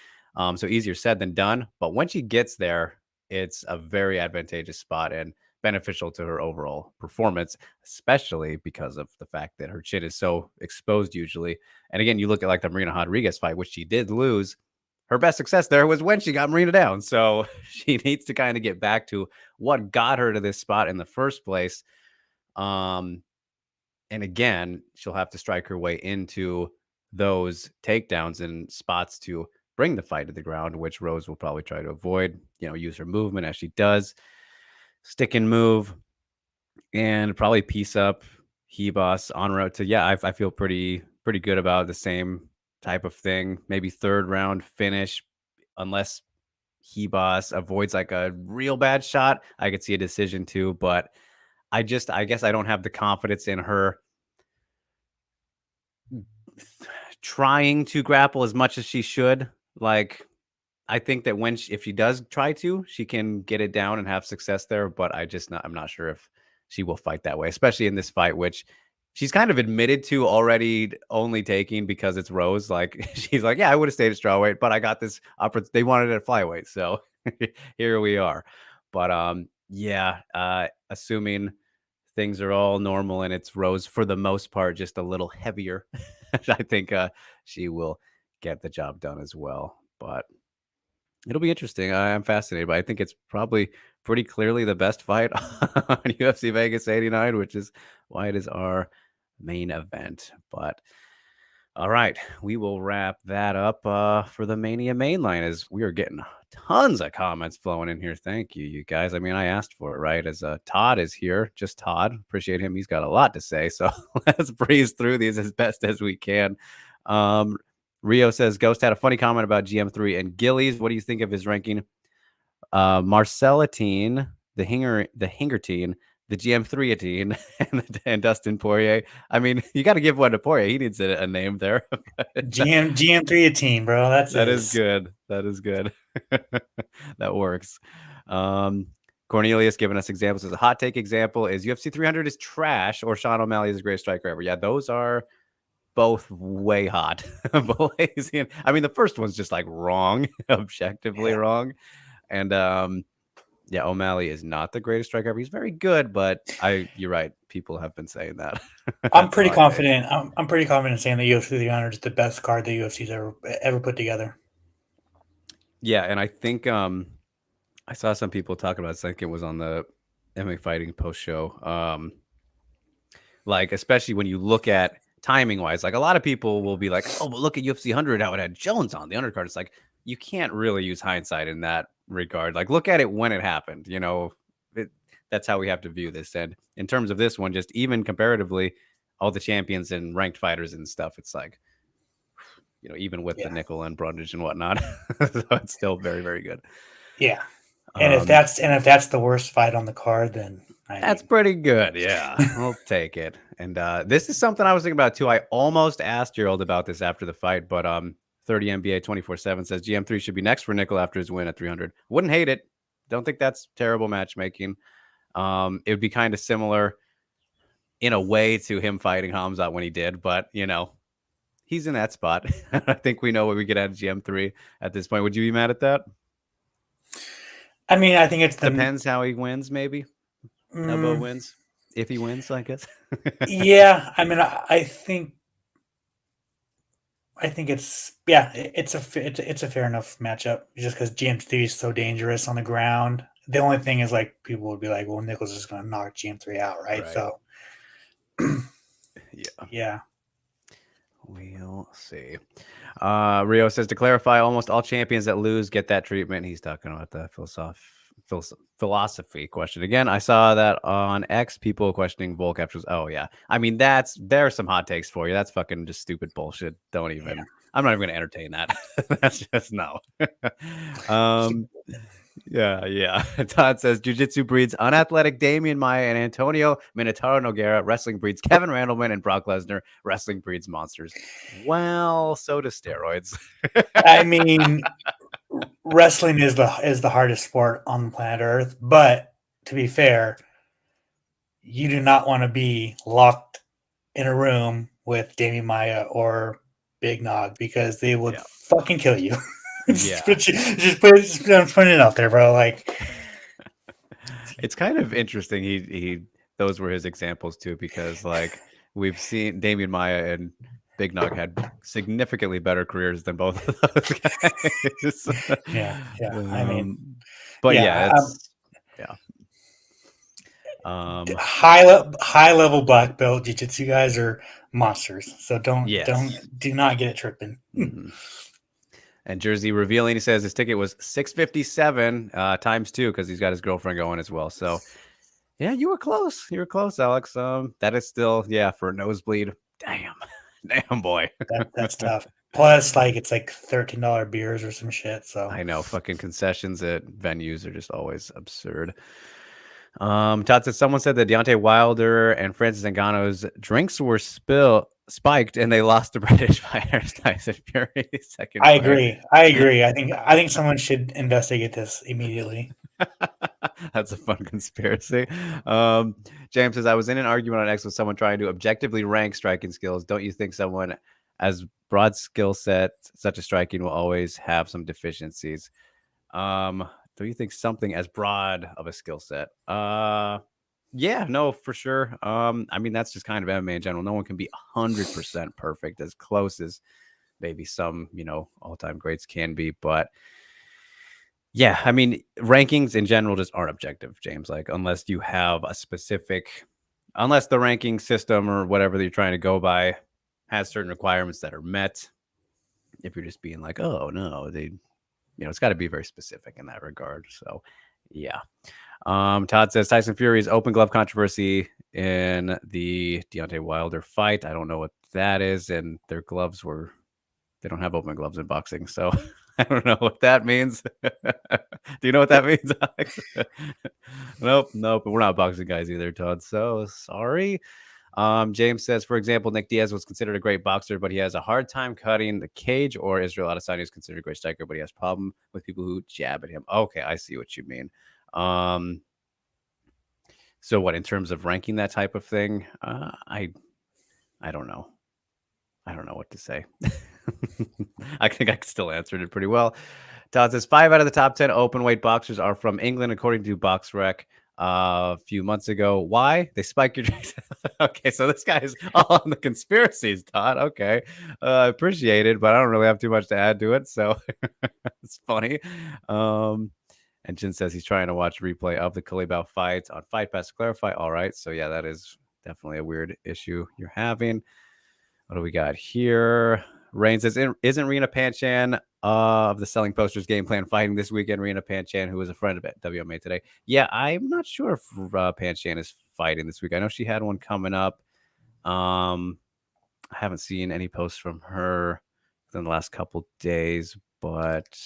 So easier said than done. But when she gets there, it's a very advantageous spot and beneficial to her overall performance, especially because of the fact that her chin is so exposed usually. And again, you look at like the Marina Rodriguez fight, which she did lose. Her best success there was when she got Marina down. So she needs to kind of get back to what got her to this spot in the first place. And again, she'll have to strike her way into those takedowns and spots to bring the fight to the ground, which Rose will probably try to avoid, use her movement as she does, stick and move, and probably piece up Heas on route to, I feel pretty good about the same type of thing. Maybe third round finish, unless Heas avoids like a real bad shot. I could see a decision too, but I guess I don't have the confidence in her trying to grapple as much as she should. Like, I think that if she does try to, she can get it down and have success there. But I'm not sure if she will fight that way, especially in this fight, which she's kind of admitted to already only taking because it's Rose. Like, she's like, yeah, I would have stayed at strawweight, but I got this opportunity. They wanted it at flyweight. So here we are. But assuming things are all normal and it's Rose for the most part, just a little heavier, I think she will get the job done as well. But it'll be interesting. I'm fascinated, but I think it's probably pretty clearly the best fight on UFC Vegas 89, which is why it is our main event. But all right, we will wrap that up for the Mania mainline as we are getting tons of comments flowing in here. Thank you, you guys. I mean, I asked for it, right? As Todd is here, just Todd. Appreciate him. He's got a lot to say, so let's breeze through these as best as we can. Rio says, Ghost had a funny comment about GM3 and Gillies. What do you think of his ranking? Marcellatine, the Hingertine, the GM3atine, and Dustin Poirier. I mean, you got to give one to Poirier. He needs a name there. GM3atine, bro. That is good. That is good. That works. Cornelius giving us examples. As a hot take example is UFC 300 is trash or Sean O'Malley is the greatest striker ever. Yeah, those are both way hot. I mean, the first one's just like wrong, objectively wrong. And O'Malley is not the greatest striker ever. He's very good, but you're right. People have been saying that. I'm pretty confident. I'm pretty confident saying that UFC 300 is the best card the UFC's ever put together. Yeah, and I think I saw some people talking about. I think it was on the MMA Fighting post show. Like, especially when you look at timing wise, like a lot of people will be like, oh, but look at UFC 100, how it had Jones on the undercard. It's like, you can't really use hindsight in that regard. Like, look at it when it happened, that's how we have to view this. And in terms of this one, just even comparatively, all the champions and ranked fighters and stuff, it's like, even with the nickel and Brundage and whatnot, so it's still very, very good. Yeah. And if that's the worst fight on the card, then that's pretty good. Yeah, I'll take it. And this is something I was thinking about too. I almost asked Gerald about this after the fight, but 30 NBA 24/7 says GM3 should be next for Nickel after his win at 300. Wouldn't hate it. Don't think that's terrible matchmaking. It would be kind of similar in a way to him fighting Hamzat when he did, but he's in that spot. I think we know what we get out of GM3 at this point. Would you be mad at that? I mean, I think it depends how he wins, maybe. How Bo wins, if he wins, I guess. Yeah, I mean, I think it's a fair enough matchup just because GM3 is so dangerous on the ground. The only thing is, like, people would be like, well, Nichols is going to knock GM3 out, right? So, yeah. We'll see. Rio says, to clarify, almost all champions that lose get that treatment. He's talking about the philosophy question again. I saw that on X, people questioning Volk after. Oh yeah, I mean there's some hot takes for you. That's fucking just stupid bullshit. Don't even. Yeah. I'm not even gonna entertain that. That's just no. Yeah. Todd says Jiu Jitsu breeds unathletic Damian Maya and Antonio Minotauro Nogueira. Wrestling breeds Kevin Randleman and Brock Lesnar. Wrestling breeds monsters. Well, so does steroids. I mean, wrestling is the hardest sport on the planet Earth. But to be fair, you do not want to be locked in a room with Damian Maya or Big Nog because they would Yeah. fucking kill you. Yeah. just put it out there, bro. Like, It's kind of interesting. He those were his examples too, because like we've seen Damian Maya and Big Nog had significantly better careers than both of those guys. yeah. I mean, But yeah, it's yeah. high level black belt jiu-jitsu guys are monsters. So Yes. do not get it tripping. Mhm. And Jersey revealing, he says his ticket was $657 times 2 because he's got his girlfriend going as well. So yeah, you were close. You were close, Alex. That is still for a nosebleed. Damn boy. That's tough. Plus, like it's like $13 beers or some shit. So I know fucking concessions at venues are just always absurd. Todd says someone said that Deontay Wilder and Francis Ngannou's drinks were spiked and they lost to British fighters. Tyson Fury, second I fight. agree. I think someone should investigate this immediately. That's a fun conspiracy. James says, I was in an argument on X with someone trying to objectively rank striking skills. Don't you think someone as broad skill set such as striking will always have some deficiencies? Do you think something as broad of a skill set? Yeah, no, for sure. I mean, that's just kind of MMA in general. No one can be 100% perfect, as close as maybe some, all-time greats can be. But yeah, I mean, rankings in general just aren't objective, James. Like, unless you have unless the ranking system or whatever that you're trying to go by has certain requirements that are met. If you're just being like, oh no, it's got to be very specific in that regard. So, yeah. Todd says Tyson Fury's open glove controversy in the Deontay Wilder fight. I don't know what that is, and their gloves they don't have open gloves in boxing, so I don't know what that means. Do you know what that means, Alex? Nope. But we're not boxing guys either, Todd. So sorry. James says, for example, Nick Diaz was considered a great boxer, but he has a hard time cutting the cage, or Israel Adesanya is considered a great striker, but he has a problem with people who jab at him. Okay, I see what you mean. So what, in terms of ranking that type of thing, I don't know. I don't know what to say. I think I still answered it pretty well. Todd says 5 out of the top 10 open weight boxers are from England, according to BoxRec a few months ago. Why? They spike your drinks. Okay, so this guy is all on the conspiracies, Todd. Okay. I appreciate it, but I don't really have too much to add to it. So it's funny. And Jin says he's trying to watch replay of the Kalibao fight on Fight Pass to clarify. All right. So yeah, that is definitely a weird issue you're having. What do we got here? Rain says, isn't Reena Panchan of the Selling Posters game plan fighting this weekend? Reena Panchan, who is a friend of WMA today. Yeah, I'm not sure if Panchan is fighting this week. I know she had one coming up. I haven't seen any posts from her in the last couple days, but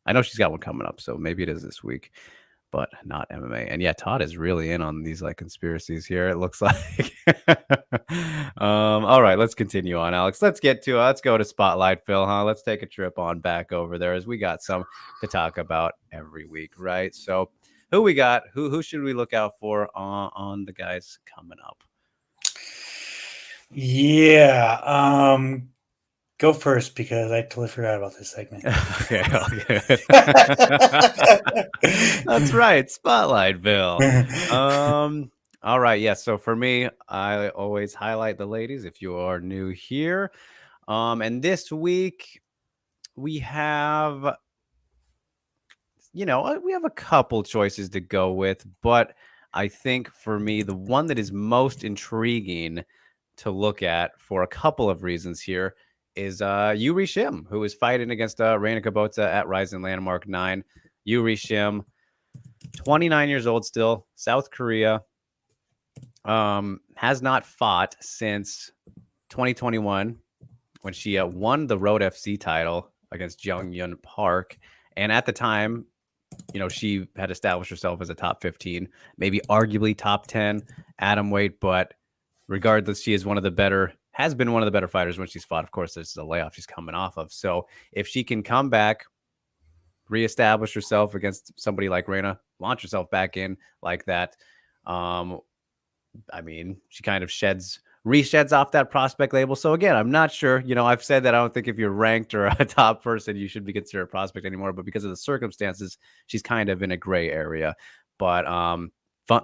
I know she's got one coming up, so maybe it is this week, but not MMA. And yeah, Todd is really in on these like conspiracies here, it looks like. All right, let's continue on, Alex. Let's go to Spotlight Phil, huh? Let's take a trip on back over there, as we got some to talk about every week, right? So who we got? Who should we look out for on the guys coming up? Yeah. Go first because I totally forgot about this segment. Okay. That's right. Spotlight Bill. All right. Yeah. So for me, I always highlight the ladies if you are new here. And this week we have, we have a couple choices to go with, but I think for me, the one that is most intriguing to look at for a couple of reasons here is Yuri Shim, who is fighting against Reena Panchan at Rising Landmark 9. Yuri Shim, 29 years old still, South Korea. Has not fought since 2021 when she won the Road FC title against Jung Yun Park. And at the time, she had established herself as a top 15, maybe arguably top 10 atom weight. But regardless, she is has been one of the better fighters when she's fought. Of course, this is a layoff she's coming off of. So if she can come back, reestablish herself against somebody like Reina, launch herself back in like that, she kind of resheds off that prospect label. So again, I'm not sure. I've said that I don't think if you're ranked or a top person, you should be considered a prospect anymore. But because of the circumstances, she's kind of in a gray area. But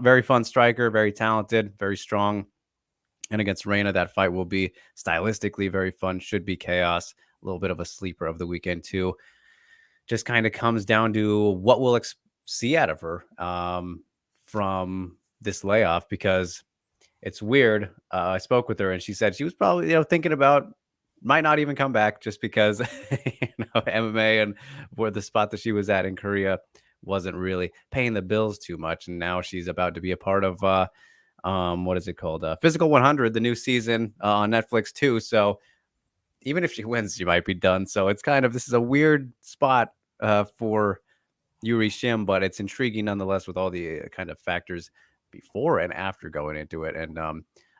very fun striker, very talented, very strong. And against Reina, that fight will be stylistically very fun. Should be chaos. A little bit of a sleeper of the weekend too. Just kind of comes down to what we'll see out of her from this layoff, because it's weird. I spoke with her and she said she was probably, thinking about might not even come back just because MMA and where the spot that she was at in Korea wasn't really paying the bills too much. And now she's about to be a part of what is it called? Physical 100, the new season on Netflix too. So even if she wins, she might be done. So it's this is a weird spot for Yuri Shim, but it's intriguing nonetheless with all the kind of factors before and after going into it. And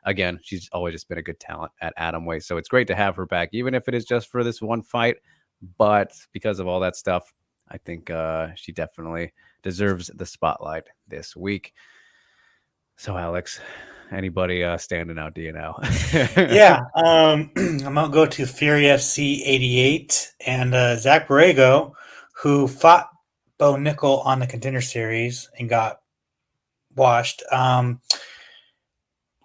again, she's always just been a good talent at atomweight. So it's great to have her back, even if it is just for this one fight. But because of all that stuff, I think she definitely deserves the spotlight this week. So, Alex, anybody standing out to you now? Yeah, I'm gonna go to Fury FC 88 and Zach Borrego, who fought Bo Nickel on the Contender Series and got washed,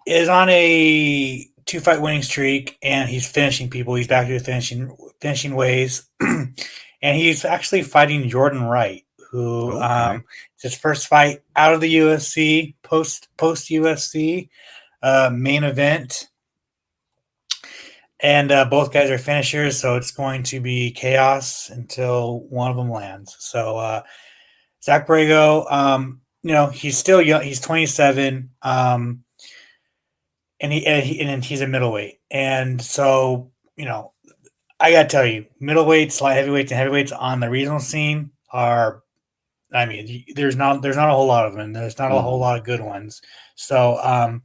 is on a 2-fight winning streak, and he's finishing people. He's back to his finishing ways, and he's actually fighting Jordan Wright, who it's his first fight out of the UFC, post UFC main event. And both guys are finishers, so it's going to be chaos until one of them lands. So Zach Borrego, he's still young. He's 27, and he's a middleweight. And so, I got to tell you, middleweights, light heavyweights, and heavyweights on the regional scene are, there's not a whole lot of them. There's not a whole lot of good ones. So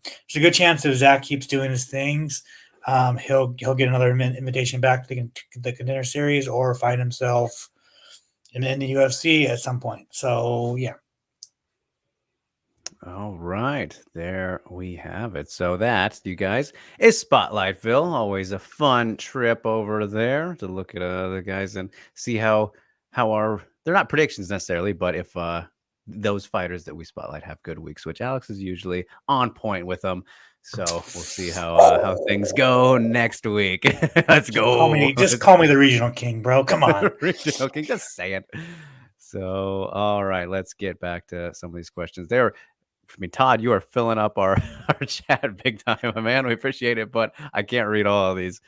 there's a good chance if Zach keeps doing his things, he'll get another invitation back to the Contender Series or fight himself in the UFC at some point. So yeah. All right, there we have it. So that, you guys, is Spotlightville. Always a fun trip over there to look at the guys and see how they're not predictions necessarily, but if those fighters that we spotlight have good weeks, which Alex is usually on point with them. So we'll see how things go next week. Let's go. Just call me the regional king, bro. Come on. Regional king, just say it. So, all right, let's get back to some of these questions. Todd, you are filling up our chat big time, man. We appreciate it, but I can't read all of these.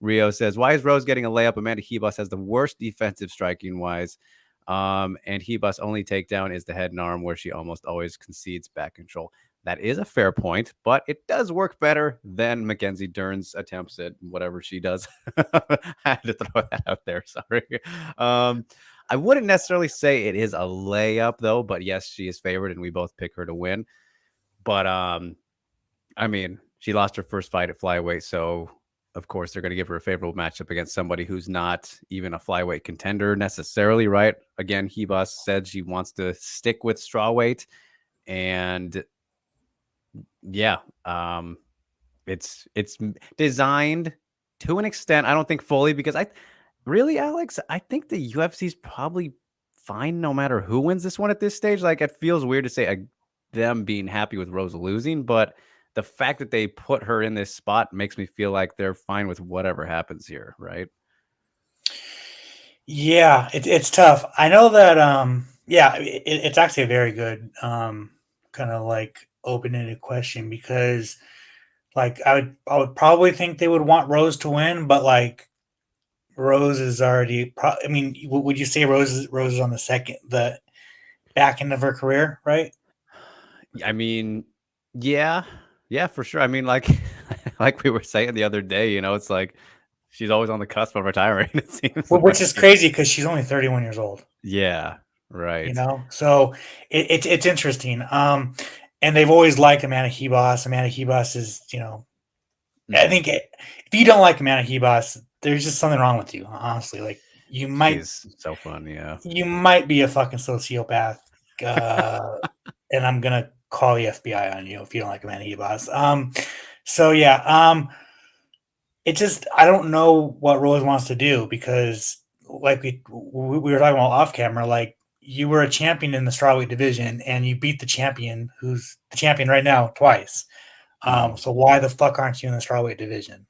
Rio says, why is Rose getting a layup? Amanda Heas has the worst defensive striking wise. And Heas' only takedown is the head and arm, where she almost always concedes back control. That is a fair point, but it does work better than Mackenzie Dern's attempts at whatever she does. I had to throw that out there. Sorry. I wouldn't necessarily say it is a layup, though. But yes, she is favored, and we both pick her to win. But she lost her first fight at flyweight, so of course they're going to give her a favorable matchup against somebody who's not even a flyweight contender necessarily, right? Again, Heas said she wants to stick with strawweight, and yeah, it's designed to an extent. I don't think fully, because Alex, I think the UFC's probably fine no matter who wins this one at this stage. Like, it feels weird to say them being happy with Rose losing, but the fact that they put her in this spot makes me feel like they're fine with whatever happens here, right? Yeah, it's tough. I know that it's actually a very good kind of like open-ended question, because Like I would probably think they would want Rose to win, but like Rose is already. I mean, would you say Rose is on the back end of her career, right? I mean, yeah, yeah, for sure. I mean, like, like we were saying the other day, you know, it's like she's always on the cusp of retiring. It seems Which like, is crazy because she's only 31 years old. yeah, right. So it's interesting. And they've always liked Amanda Hebos. Amanda Hebos is, I Mhm. think if you don't like Amanda Hebos, there's just something wrong with you. Honestly, like She's so fun, yeah. you might be a fucking sociopath, uh, and I'm gonna call the FBI on you if you don't like Amanda Hebos. So yeah, it just I don't know what Rose wants to do because like we were talking about off camera, like you were a champion in the strawweight division and you beat the champion who's the champion right now twice. Mhm. So why the fuck aren't you in the strawweight division?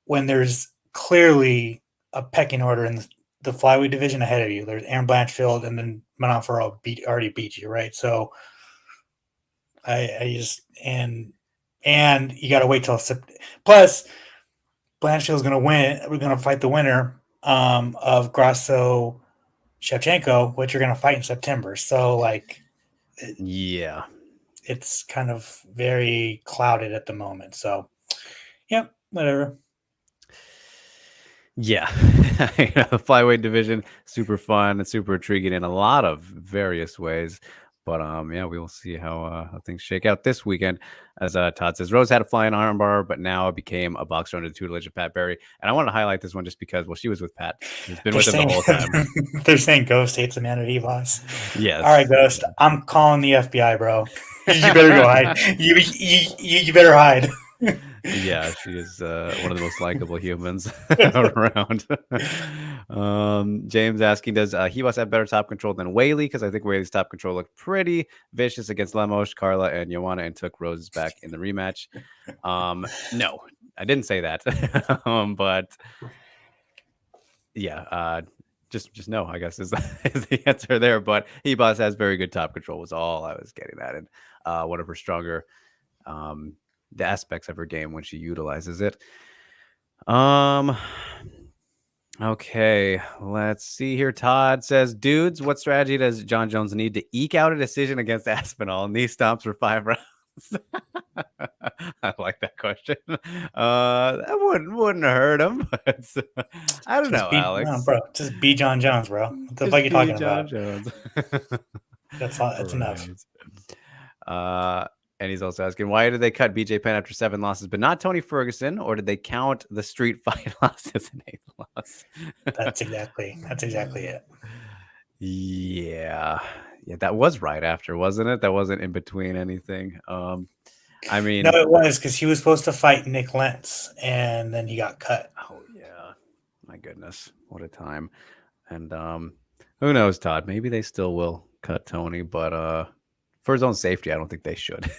When there's clearly a pecking order in the flyweight division ahead of you. There's Aaron Blanchfield and then Manon Farrell already beat you, right? So I just and you got to wait till plus Blanchfield's going to win. We're going to fight the winner of Grasso Shevchenko, which you're going to fight in September. So like Yeah. it's kind of very clouded at the moment. So yeah, whatever. Yeah. The flyweight division, super fun and super intriguing in a lot of various ways. But yeah, we will see how things shake out this weekend. As Todd says, Rose had a flying armbar, but now became a boxer under the tutelage of Pat Barry. And I want to highlight this one just because, well, she was with Pat, who's been They're with him the saying whole time. they're saying Ghost hates Amanda Devos. All right, Yes. Ghost. I'm calling the FBI, bro. You better go hide. You better hide. Yeah, she is one of the most likable humans around. James asking, does he must have better top control than Whaley? Because I think Whaley's top control looked pretty vicious against Lemos, Carla, and Joanna, and took Roses back in the rematch. No, I didn't say that. But yeah, just no, I guess is, is the answer there. But Hebos has very good top control was all I was getting at, and one of her stronger um the aspects of her game when she utilizes it. Um okay, let's see here. Todd says, dudes, what strategy does Jon Jones need to eke out a decision against Aspinall? Knee stomps for 5 rounds. I like that question. That wouldn't hurt him, but I don't know, Just beat, no, Alex. bro. Just beat Jon Jones, bro. What the fuck are Just you be talking Jon about? Jones. That's all. That's enough. Right. And he's also asking, why did they cut BJ Penn after 7 losses, but not Tony Ferguson? Or did they count the street fight loss as an 8th loss? That's exactly it. Yeah. Yeah, that was right after, wasn't it? That wasn't in between anything. I No, mean, it was because he was supposed to fight Nick Lentz, and then he got cut. oh yeah. My goodness. What a time. And who knows, Todd? Maybe they still will cut Tony, but for his own safety, I don't think they should.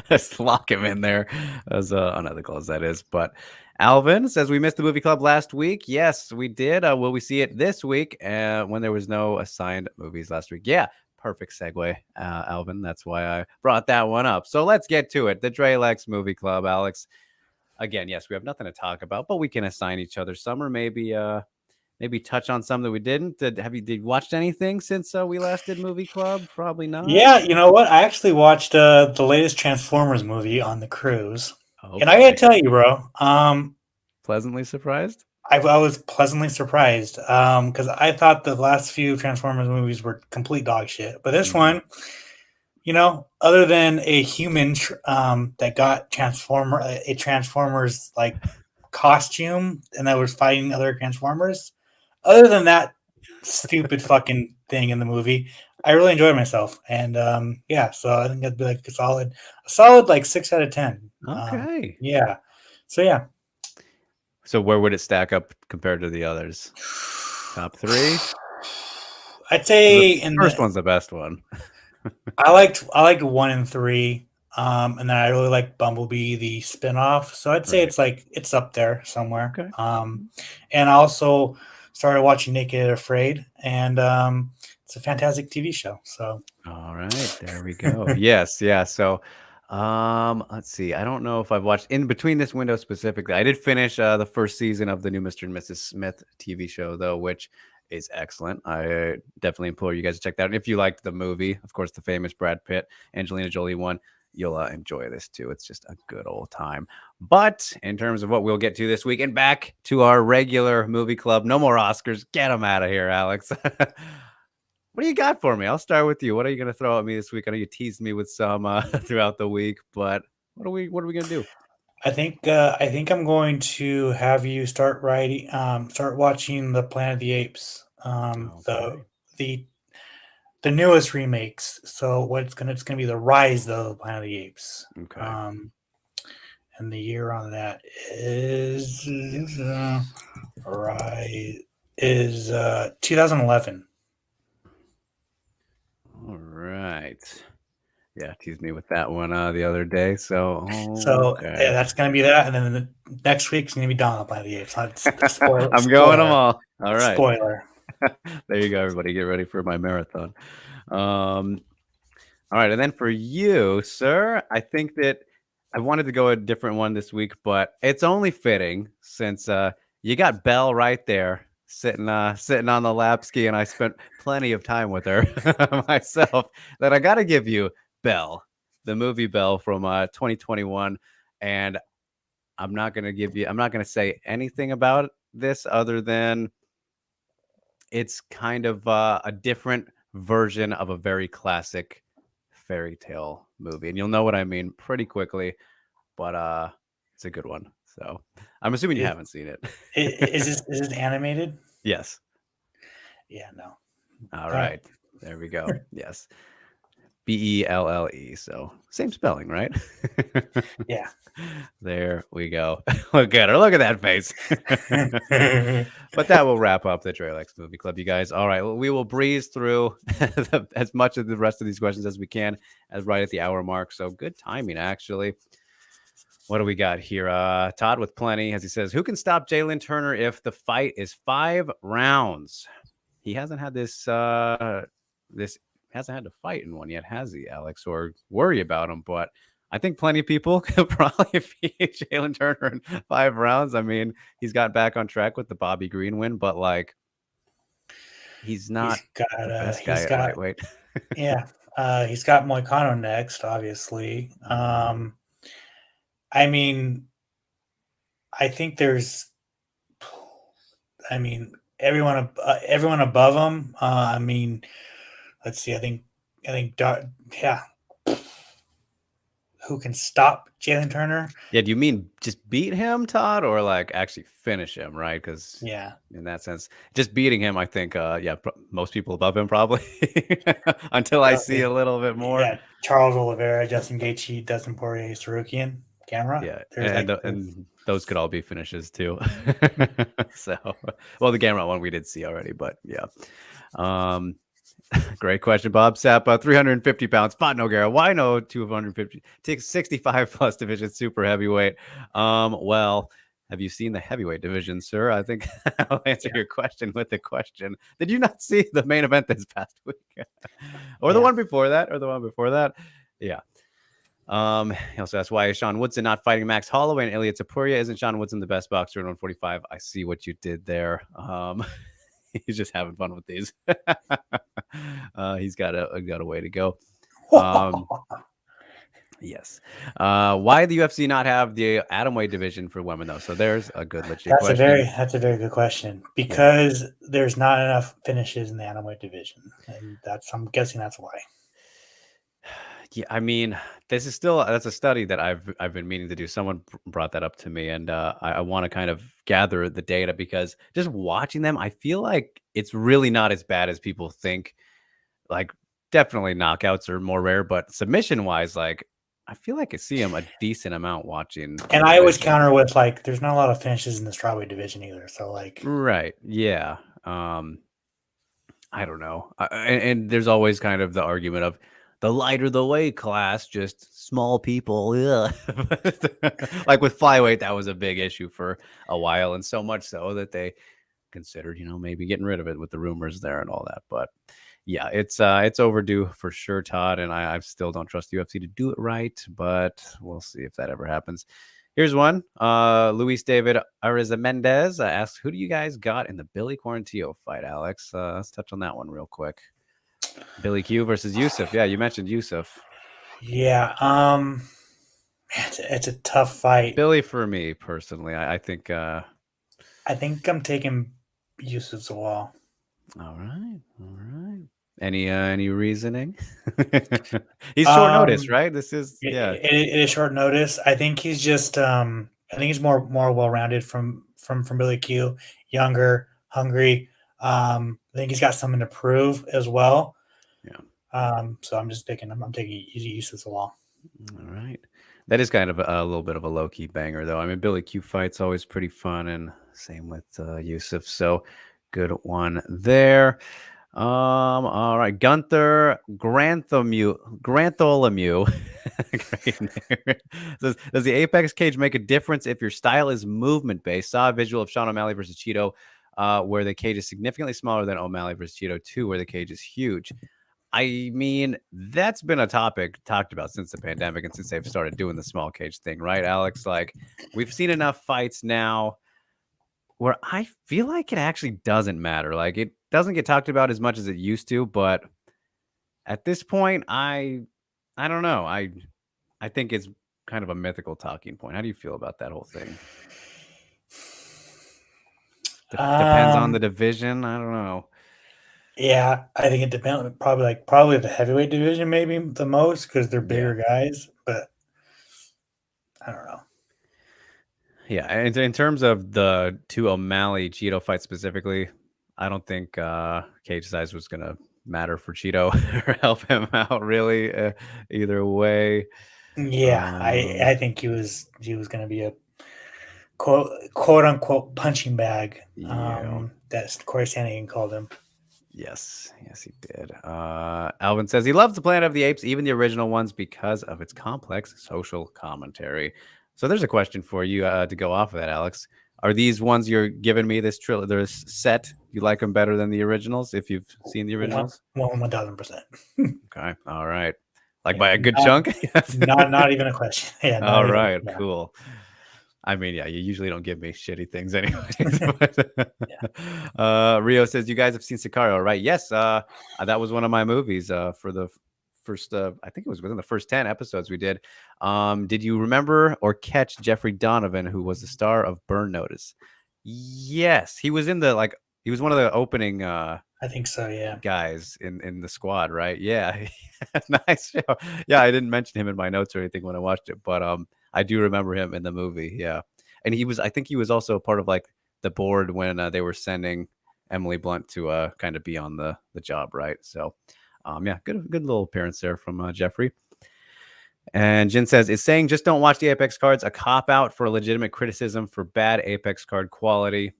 Let's lock him in there, as unethical as that is. But Alvin says we missed the movie club last week. Yes, we did. Will we see it this week? When there was no assigned movies last week. Yeah, perfect segue, Alvin. That's why I brought that one up. So let's get to it. The Dralex Movie Club, Alex. Again, yes, we have nothing to talk about, but we can assign each other some, or maybe touch on some that we didn't. Did you watched anything since we last did movie club? Probably not. Yeah, you know what? I actually watched the latest Transformers movie on the cruise, and I gotta Okay. tell you, bro, Pleasantly surprised. I was pleasantly surprised because I thought the last few Transformers movies were complete dog shit, but this Hmm. one, other than a human that got a Transformers like costume and that was fighting other Transformers, other than that stupid fucking thing in the movie, I really enjoyed myself, and yeah, so I think that'd be like a solid like 6 out of 10. Okay. Yeah, so yeah. So where would it stack up compared to the others? Top three? I'd 'Cause the say in first the one's the best one. I liked 1 and 3, and then I really like Bumblebee, the spinoff. So I'd say Right. it's like it's up there somewhere. Okay. And I also started watching Naked and Afraid, and it's a fantastic TV show. So All right. There we go. Yes. Yeah. So Let's see. I don't know if I've watched in between this window specifically. I did finish the first season of the new Mr. and Mrs. Smith TV show, though, which is excellent. I definitely implore you guys to check that out. And if you liked the movie, of course, the famous Brad Pitt, Angelina Jolie one, you'll enjoy this too. It's just a good old time. But in terms of what we'll get to this week, and back to our regular movie club, no more Oscars. Get them out of here, Alex. What do you got for me? I'll start with you. What are you going to throw at me this week? I know you teased me with some throughout the week, but what are we going to do? I think I'm going to have you start watching the Planet of the Apes, Okay. the the newest remakes. So it's gonna be the Rise of the Planet of the Apes. Okay. And the year on that is Rise is 2011. All right. Yeah, teased me with that one the other day. So, So okay. yeah, that's gonna be that, and then the next week's gonna be Dawn of the Planet of the Apes. I'm going them all. All right. Spoiler. There you go, everybody. Get ready for my marathon. All right. And then for you, sir, I think that I wanted to go a different one this week, but it's only fitting since you got Belle right there sitting on the lap ski, and I spent plenty of time with her myself, that I got to give you Belle, the movie Belle from 2021. And I'm not going to say anything about this other than it's kind of a different version of a very classic fairy tale movie, and you'll know what I mean pretty quickly, but it's a good one. So I'm assuming you haven't seen it. Is this animated? Yes. Yeah, no. All right. There we go. Yes. Belle. So same spelling, right? Yeah. There we go. Look at her. Look at that face. But that will wrap up the Trailex Movie Club, you guys. All right. Well, we will breeze through as much of the rest of these questions as we can, as right at the hour mark. So good timing, actually. What do we got here? Todd with plenty, as he says, who can stop Jalen Turner if the fight is 5 rounds? He hasn't had this hasn't had to fight in one yet, has he, Alex? Or worry about him, but I think plenty of people could probably beat Jalen Turner in 5 rounds. I mean, he's got back on track with the Bobby Green win, but like, he's not the best guy at lightweight. Yeah, he's got Moicano next, obviously. I mean, I think there's, I mean, everyone above him. I mean, let's see. I think, yeah. Who can stop Jalen Turner? Yeah, do you mean just beat him, Todd, or like actually finish him, right? Because yeah, in that sense, just beating him, I think, most people above him probably until I see a little bit more. Yeah, Charles Oliveira, Justin Gaethje, Dustin Poirier, Sarukian, Camera. Yeah, and those could all be finishes too. So, well, the Gambrat one we did see already, but yeah. Great question, Bob Sapp. 350 pounds, Spot Nogueira. Why no 250? Takes 65 plus division, super heavyweight. Well, have you seen the heavyweight division, sir? I think I'll answer your question with the question. Did you not see the main event this past week? Or the one before that? Or the one before that? Yeah. He also asked, why is Sean Woodson not fighting Max Holloway and Ilya Topuria? Isn't Sean Woodson the best boxer at 145? I see what you did there. He's just having fun with these. He's got a way to go. Yes. Why the UFC not have the atomweight division for women though? So there's a good legit question. That's a very good question, because there's not enough finishes in the atomweight division, and I'm guessing that's why. Yeah, I mean, that's a study that I've been meaning to do. Someone brought that up to me, and I want to kind of gather the data, because just watching them, I feel like it's really not as bad as people think. Like, definitely knockouts are more rare, but submission wise, like, I feel like I see them a decent amount watching. And I always counter with, like, there's not a lot of finishes in the strawweight division either. So, like, right, yeah. I don't know, and there's always kind of the argument of the lighter the weight class, just small people. Like with flyweight, that was a big issue for a while, and so much so that they considered, maybe getting rid of it with the rumors there and all that. But Yeah, it's overdue for sure, Todd, and I still don't trust the UFC to do it right, but we'll see if that ever happens. Here's one. Luis David Ariza Mendez asks, who do you guys got in the Billy Quarantillo fight, Alex? Let's touch on that one real quick. Billy Q versus Yusuf. Yeah, you mentioned Yusuf. Yeah, it's a tough fight. Billy for me personally. I think I think I'm taking Yusuf's wall. all right. Any reasoning? He's short notice, right? This is It is short notice. I think he's just I think he's more well rounded from Billy Q. Younger, hungry. I think he's got something to prove as well. Yeah. So I'm just picking. I'm taking Yusuf's wall. All right. That is kind of a little bit of a low key banger, though. I mean, Billy Q fight's always pretty fun, and same with Yusuf. So good one there. All right, Gunther Grantholomew. Great name. Says, does the Apex cage make a difference if your style is movement based? Saw a visual of Sean O'Malley versus Cheeto, where the cage is significantly smaller than O'Malley versus Cheeto 2, where the cage is huge. I mean, that's been a topic talked about since the pandemic and since they've started doing the small cage thing, right, Alex? Like, we've seen enough fights now where I feel like it actually doesn't matter. Like, it doesn't get talked about as much as it used to, but at this point, I don't know. I think it's kind of a mythical talking point. How do you feel about that whole thing? Depends on the division. I don't know. Yeah, I think it depends. Probably the heavyweight division, maybe the most because they're bigger guys. But I don't know. Yeah, and in terms of the two O'Malley Cheeto fight specifically, I don't think cage size was gonna matter for Cheeto or help him out really. Either way. Yeah, I think he was going to be a quote unquote punching bag. Yeah. That's Corey Sandhagen called him. Yes, he did. Alvin says he loves the Planet of the Apes, even the original ones, because of its complex social commentary. So there's a question for you to go off of that, Alex. Are these ones you're giving me this set? You like them better than the originals if you've seen the originals? 1,000%. Okay, all right. Like by a good chunk? not even a question. Yeah. All right, cool. I mean, yeah, you usually don't give me shitty things anyway. Rio says, you guys have seen Sicario, right? Yes. That was one of my movies for the first, I think it was within the first 10 episodes we did. Did you remember or catch Jeffrey Donovan, who was the star of Burn Notice? Yes. He was he was one of the opening I think so, yeah. Guys in the squad, right? Yeah. Nice show. Yeah, I didn't mention him in my notes or anything when I watched it, but I do remember him in the movie. Yeah. And I think he was also a part of like the board when they were sending Emily Blunt to kind of be on the job, right? So yeah, good little appearance there from Jeffrey. And Jin says, is saying just don't watch the Apex cards a cop out for a legitimate criticism for bad Apex card quality?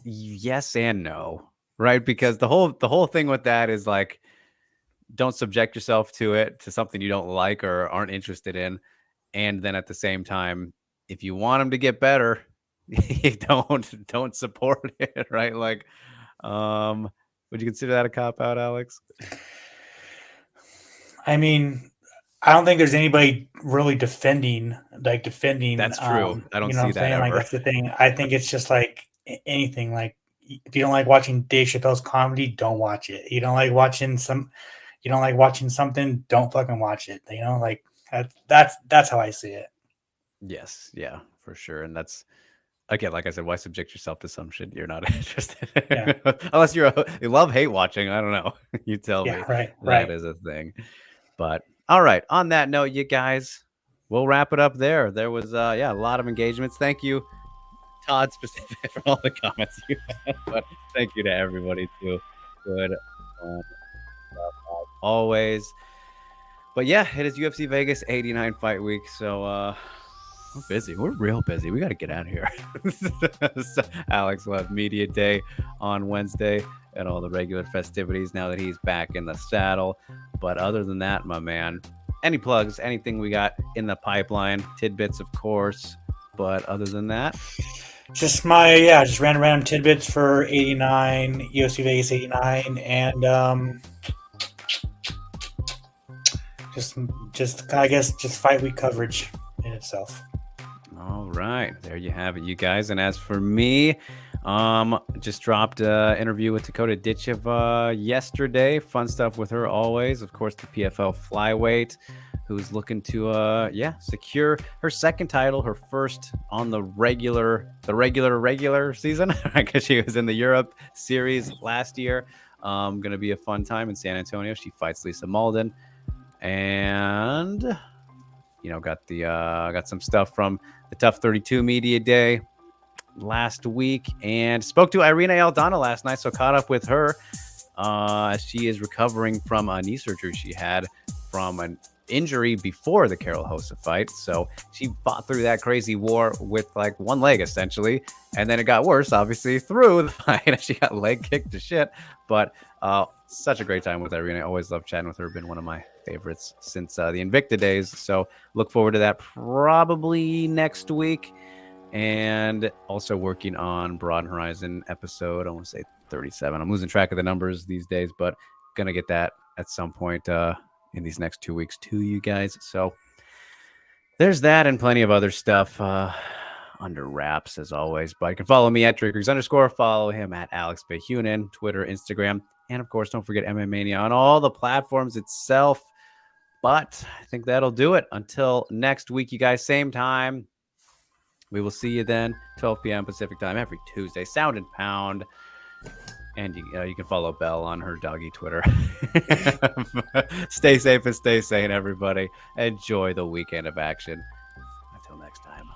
Yes and no, right? Because the whole thing with that is like, don't subject yourself to something you don't like or aren't interested in. And then at the same time, if you want them to get better, don't support it, right? Like, would you consider that a cop out, Alex? I mean, I don't think there's anybody really defending. That's true. I don't see that ever. Like, that's the thing. I think it's just like anything. Like, if you don't like watching Dave Chappelle's comedy, don't watch it. You don't like watching something, don't fucking watch it. You know, like that's how I see it. Yes, yeah, for sure. And that's, again, like I said, why subject yourself to some shit you're not interested in? Yeah. Unless you love hate watching. I don't know. You tell me. Right. That is a thing. But all right. On that note, you guys, we'll wrap it up there. There was a lot of engagements. Thank you, Todd, specifically for all the comments you had. But thank you to everybody too. Good always. But yeah, it is UFC Vegas 89 fight week. So we're busy. We're real busy. We got to get out of here. So Alex will have media day on Wednesday and all the regular festivities now that he's back in the saddle. But other than that, my man, any plugs, anything we got in the pipeline, tidbits, of course. But other than that, Just just random tidbits for 89 UFC Vegas 89, and just I guess just fight week coverage in itself. All right, there you have it, you guys. And as for me, just dropped an interview with Dakota Ditchev yesterday. Fun stuff with her always. Of course, the PFL flyweight, who's looking to secure her second title, her first on the regular season. I guess she was in the Europe series last year. Gonna be a fun time in San Antonio. She fights Lisa Malden, and got some stuff from the Tough 32 Media Day last week, and spoke to Irina Aldana last night, so caught up with her as she is recovering from a knee surgery she had from an injury before the Carol Hossa fight. So she fought through that crazy war with like one leg essentially, and then it got worse obviously through the fight. She got leg kicked to shit, but such a great time with Irina. I always love chatting with her. Been one of my favorites since the Invicta days. So look forward to that probably next week. And also working on Broad Horizon episode, I want to say 37. I'm losing track of the numbers these days, but gonna get that at some point in these next 2 weeks to you guys. So there's that and plenty of other stuff under wraps as always. But you can follow me at Drinkers_. Follow him at Alex Behunin, Twitter, Instagram, and of course, don't forget MMA Mania on all the platforms itself. But I think that'll do it. Until next week, you guys, same time. We will see you then, 12 p.m. Pacific time every Tuesday. Sound and Pound. And you can follow Belle on her doggy Twitter. Stay safe and stay sane, everybody. Enjoy the weekend of action.